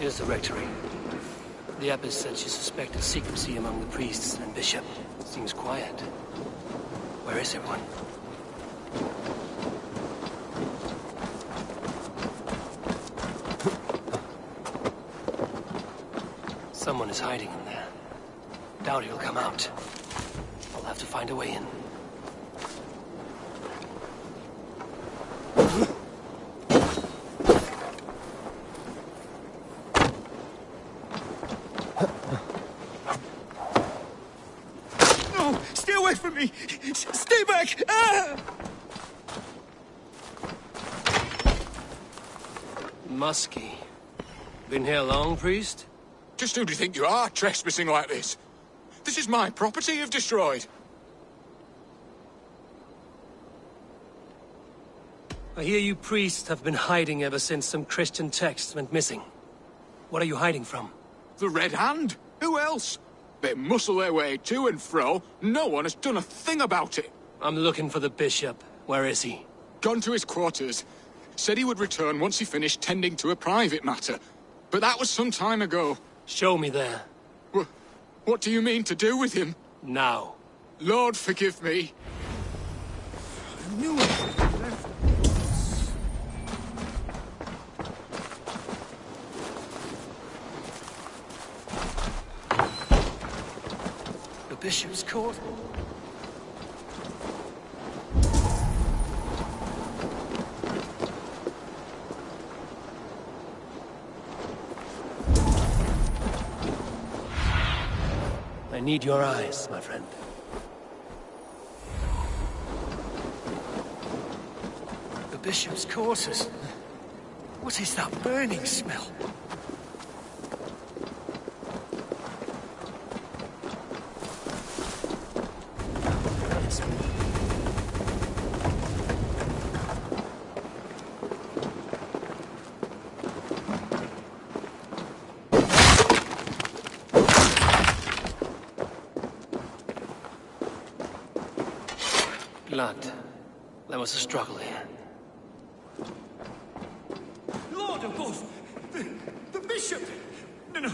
Here's the rectory. The abbess said she suspected secrecy among the priests and bishop. Seems quiet. Where is everyone? Someone is hiding in there. Doubt he'll come out. I'll have to find a way in. No! Stay away from me! Stay back! Ah! Muskie. Been here long, priest? Just who do you think you are, trespassing like this? This is my property you've destroyed. I hear you priests have been hiding ever since some Christian text went missing. What are you hiding from? The Red Hand? Who else? They muscle their way to and fro. No one has done a thing about it. I'm looking for the bishop. Where is he? Gone to his quarters. Said he would return once he finished tending to a private matter. But that was some time ago. Show me there. What do you mean to do with him? Now. Lord, forgive me. I knew it. The bishop's court? I need your eyes, my friend. The bishop's quarters. What is that burning smell? Blood. There was a struggle here. Lord of God! The bishop! No,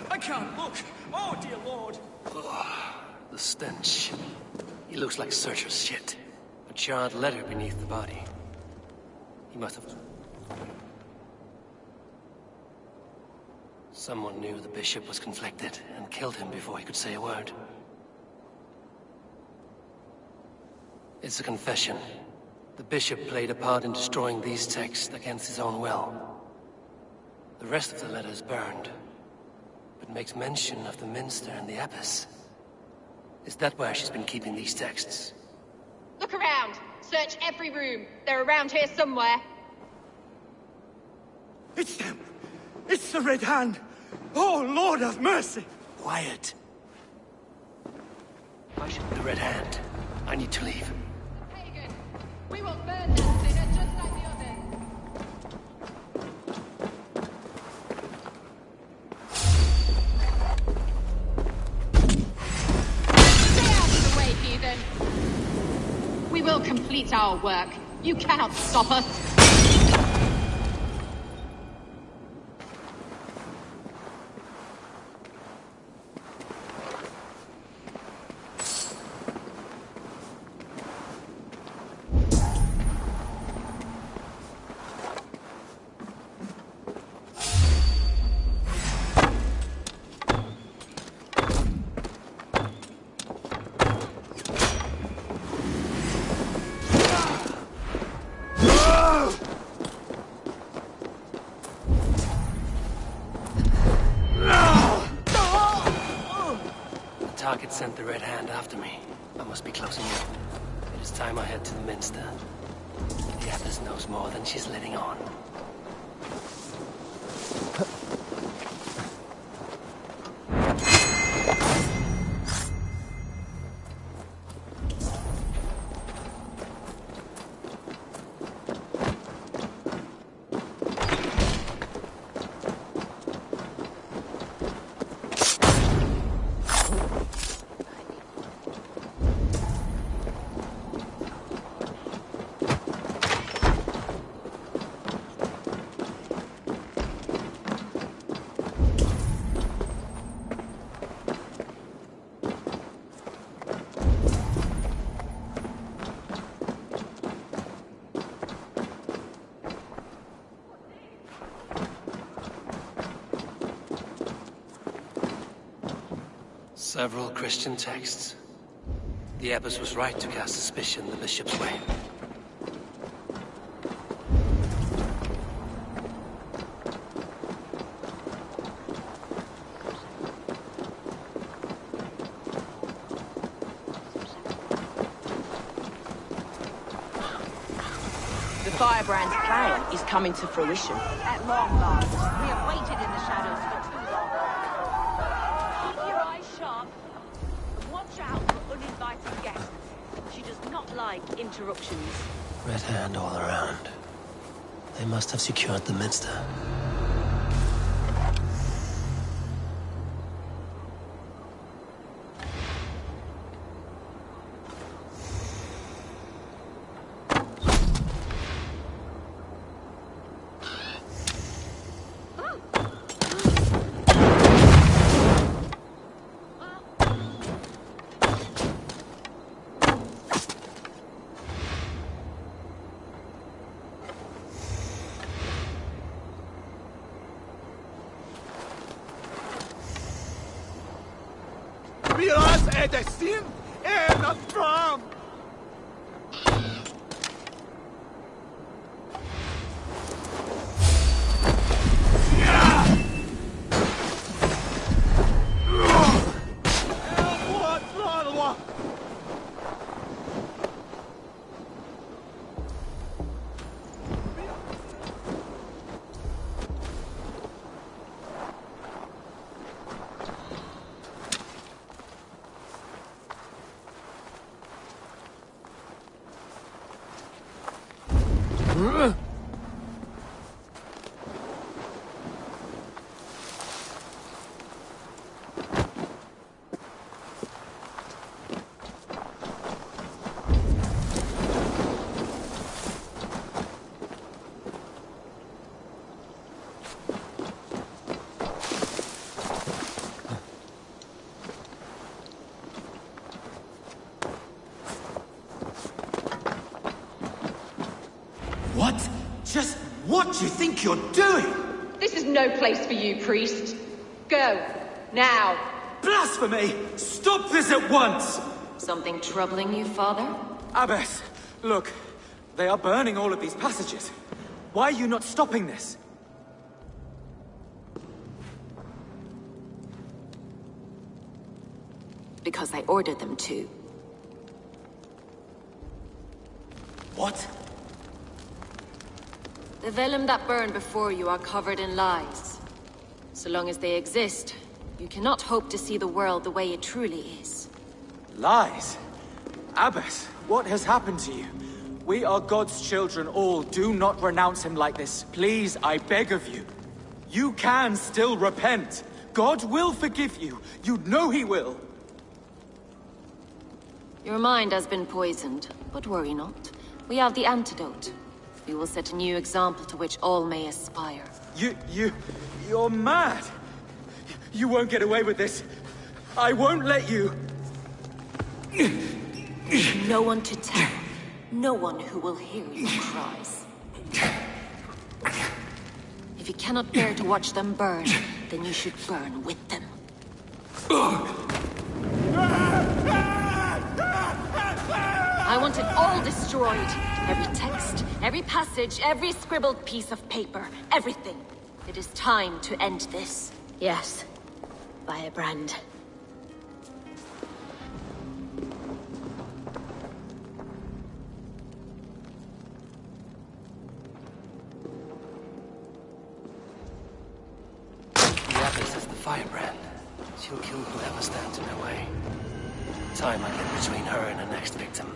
I can't look! Oh, dear Lord! Oh, the stench. He looks like searcher's shit. A charred letter beneath the body. He must have... Someone knew the bishop was conflicted and killed him before he could say a word. It's a confession. The bishop played a part in destroying these texts against his own will. The rest of the letter is burned, but makes mention of the minster and the abbess. Is that where she's been keeping these texts? Look around! Search every room. They're around here somewhere. It's them! It's the Red Hand! Oh, Lord have mercy! Quiet. The Red Hand. I need to leave. We will burn that sinner just like the others. Stay out of the way, heathen. We will complete our work. You cannot stop us. Target sent the Red Hand after me. I must be closing in. It is time I head to the minster. The abbess knows more than she's letting on. Several Christian texts. The abbess was right to cast suspicion the bishop's way. The Firebrand's plan is coming to fruition. At long last, we have waited in the shadows for too long. Keep your eyes sharp and watch out for uninvited guests. She does not like interruptions. Red Hand all around. They must have secured the minster. Miras edestin en atram! What? Just what do you think you're doing? This is no place for you, priest. Go, now. Blasphemy! Stop this at once! Something troubling you, father? Abbess, look. They are burning all of these passages. Why are you not stopping this? Because I ordered them to. What? The vellum that burned before you are covered in lies. So long as they exist, you cannot hope to see the world the way it truly is. Lies? Abbess, what has happened to you? We are God's children all. Do not renounce him like this. Please, I beg of you. You can still repent. God will forgive you. You know he will. Your mind has been poisoned, but worry not. We have the antidote. We will set a new example to which all may aspire. You're mad! You won't get away with this. I won't let you! No one to tell. No one who will hear your cries. If you cannot bear to watch them burn, then you should burn with them. I want it all destroyed. Every text, every passage, every scribbled piece of paper. Everything. It is time to end this. Yes. Firebrand. The abbess is the Firebrand. She'll kill whoever stands in her way. Time I get between her and her next victim.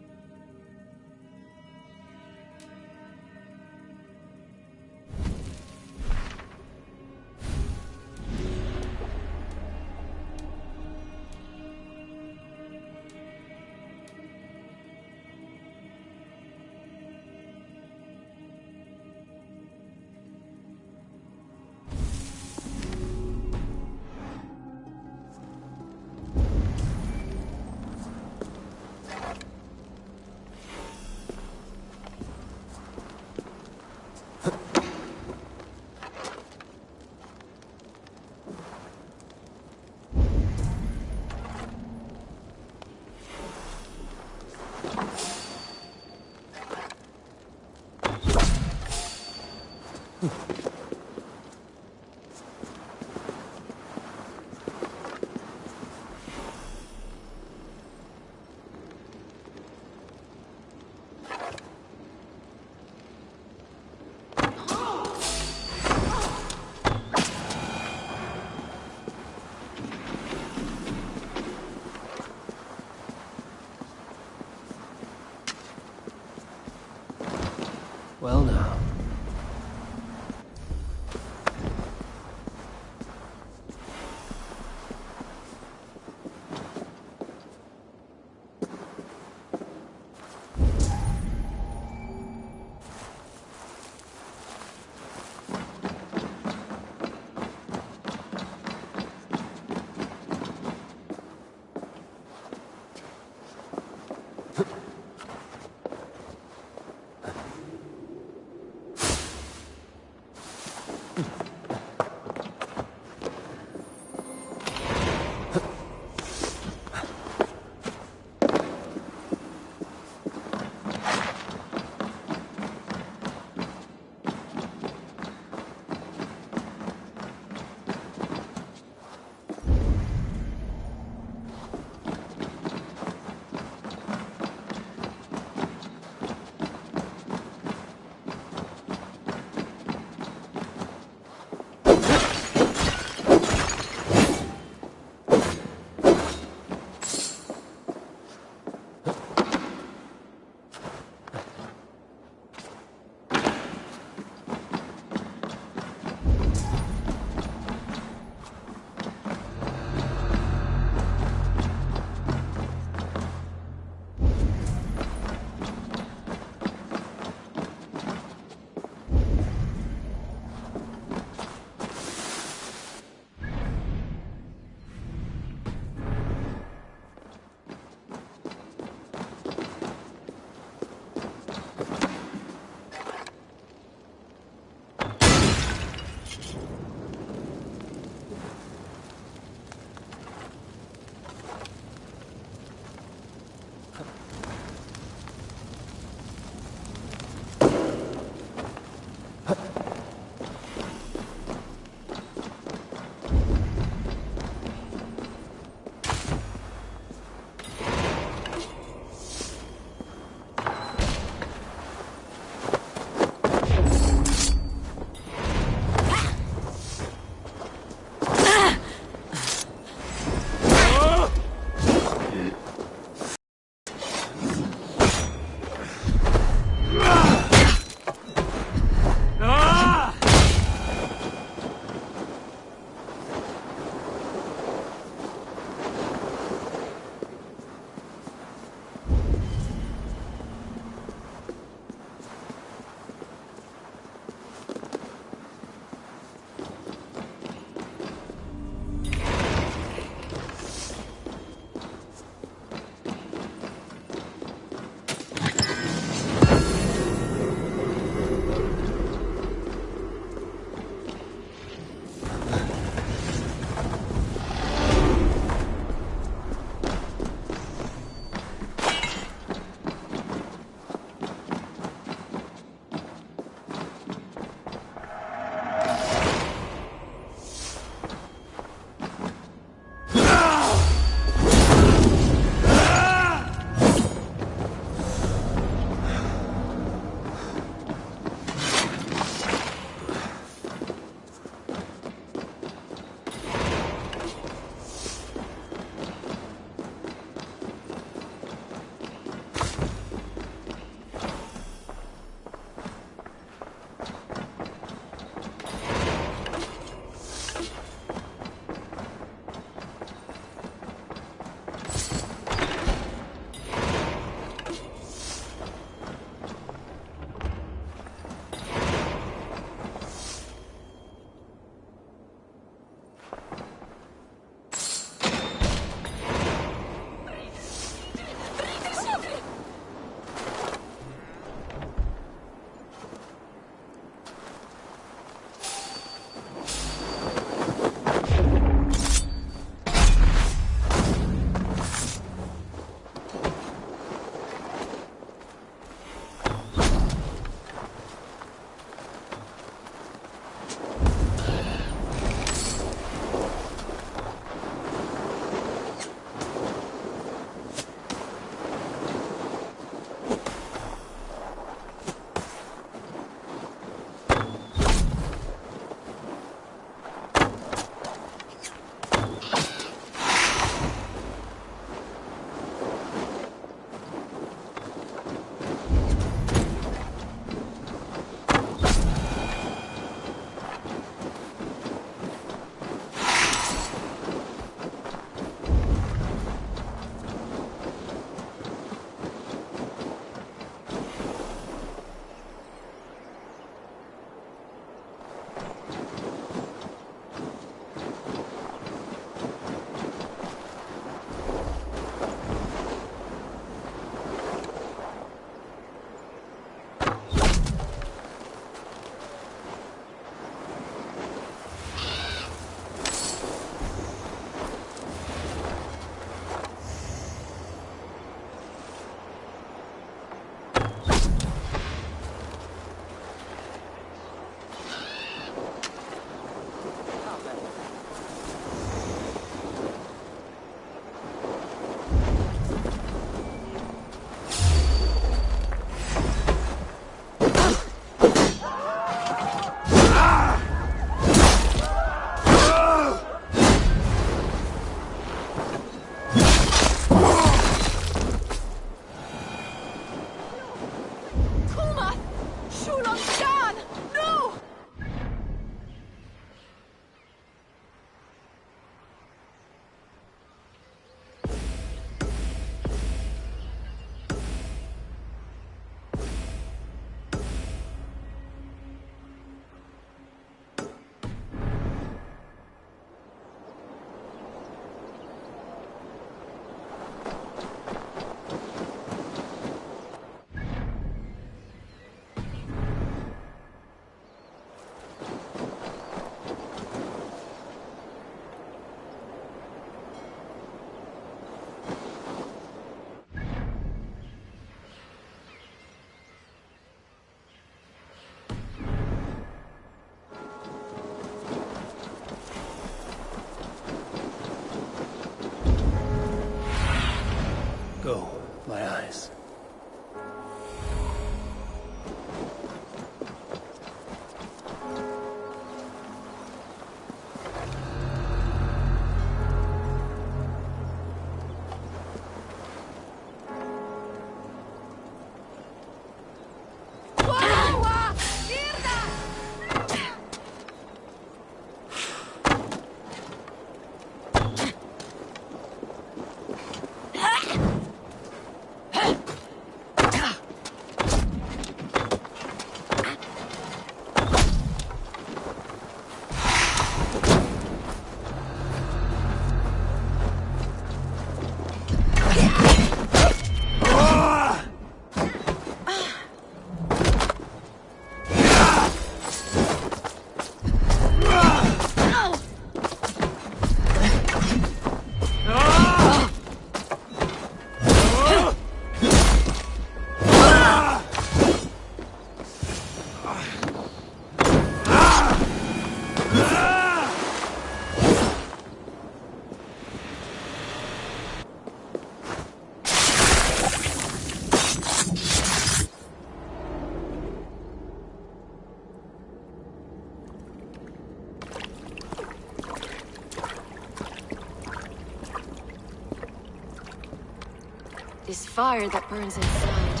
This fire that burns inside.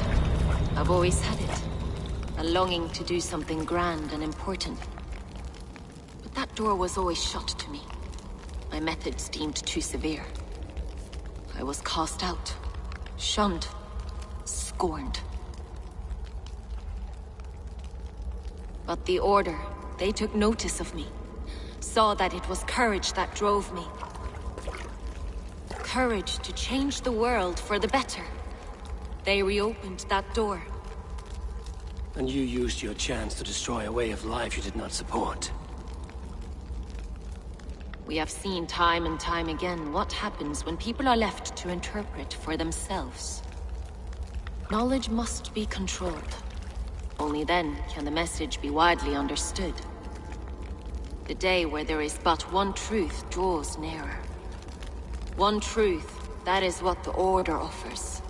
I've always had it. A longing to do something grand and important. But that door was always shut to me. My methods deemed too severe. I was cast out, shunned, scorned. But the Order, they took notice of me. Saw that it was courage that drove me. Courage to change the world for the better. They reopened that door. And you used your chance to destroy a way of life you did not support. We have seen time and time again what happens when people are left to interpret for themselves. Knowledge must be controlled. Only then can the message be widely understood. The day where there is but one truth draws nearer. One truth, that is what the Order offers.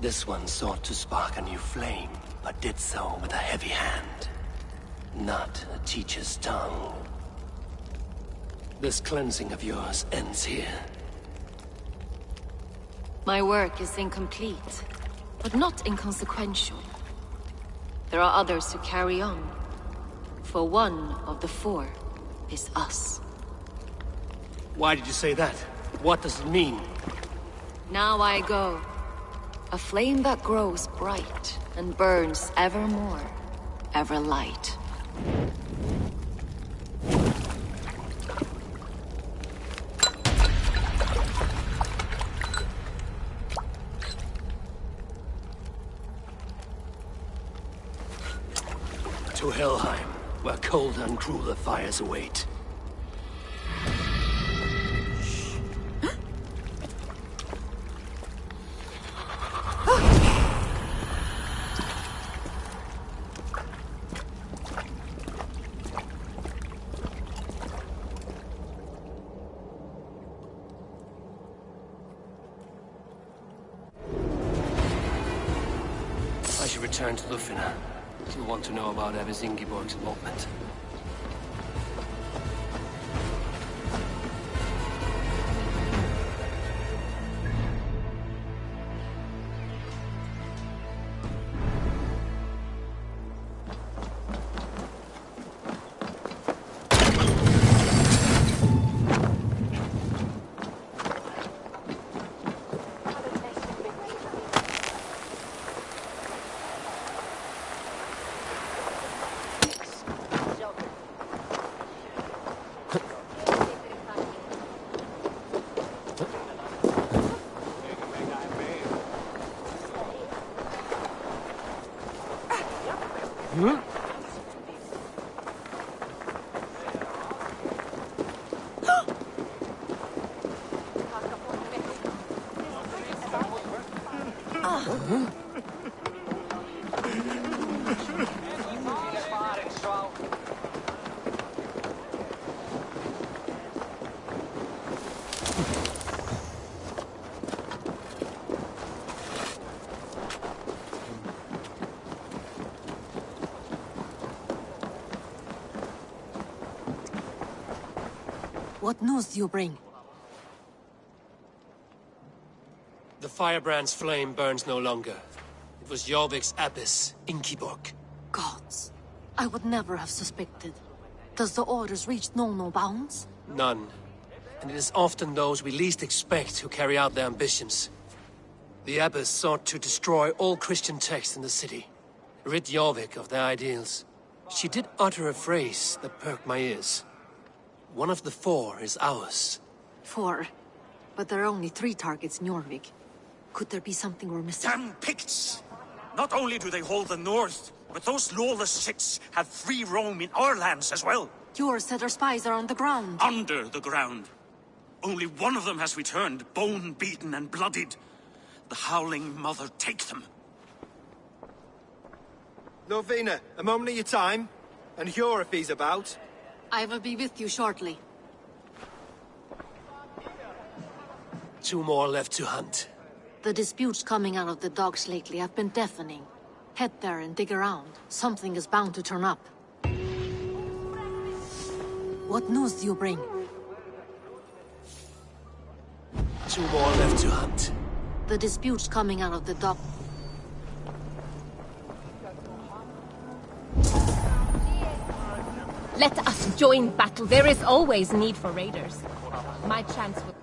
This one sought to spark a new flame, but did so with a heavy hand. Not a teacher's tongue. This cleansing of yours ends here. My work is incomplete, but not inconsequential. There are others who carry on. For one of the four is us. Why did you say that? What does it mean? Now I go. A flame that grows bright and burns ever more, ever light. To Helheim, where colder and crueler fires await. I should return to Lufina. You'll want to know about Abbess Ingeborg's involvement. What news do you bring? The firebrand's flame burns no longer. It was Jorvik's abbess, Ingeborg. Gods. I would never have suspected. Does the orders reach no bounds? None. And it is often those we least expect who carry out their ambitions. The abbess sought to destroy all Christian texts in the city. Rid Jorvik of their ideals. She did utter a phrase that perked my ears. One of the four is ours. 4. But there are only 3 targets in Jorvik. Could there be something we're missing? Damn Picts! Not only do they hold the north, but those lawless shits have free roam in our lands as well. Your said our spies are on the ground. Under the ground. Only one of them has returned, bone-beaten and bloodied. The Howling Mother take them. Lorvina, a moment of your time. And Hjor if he's about. I will be with you shortly. 2 more left to hunt. The disputes coming out of the docks lately have been deafening. Head there and dig around. Something is bound to turn up. What news do you bring? 2 more left to hunt. The disputes coming out of the dock. Let us join battle. There is always need for raiders. My chance will...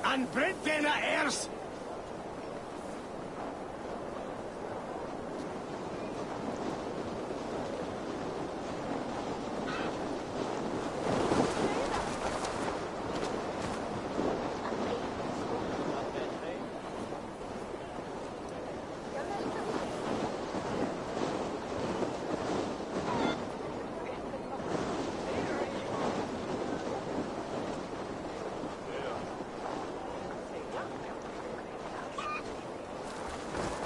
And Brent denna ers!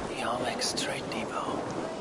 The Armex trade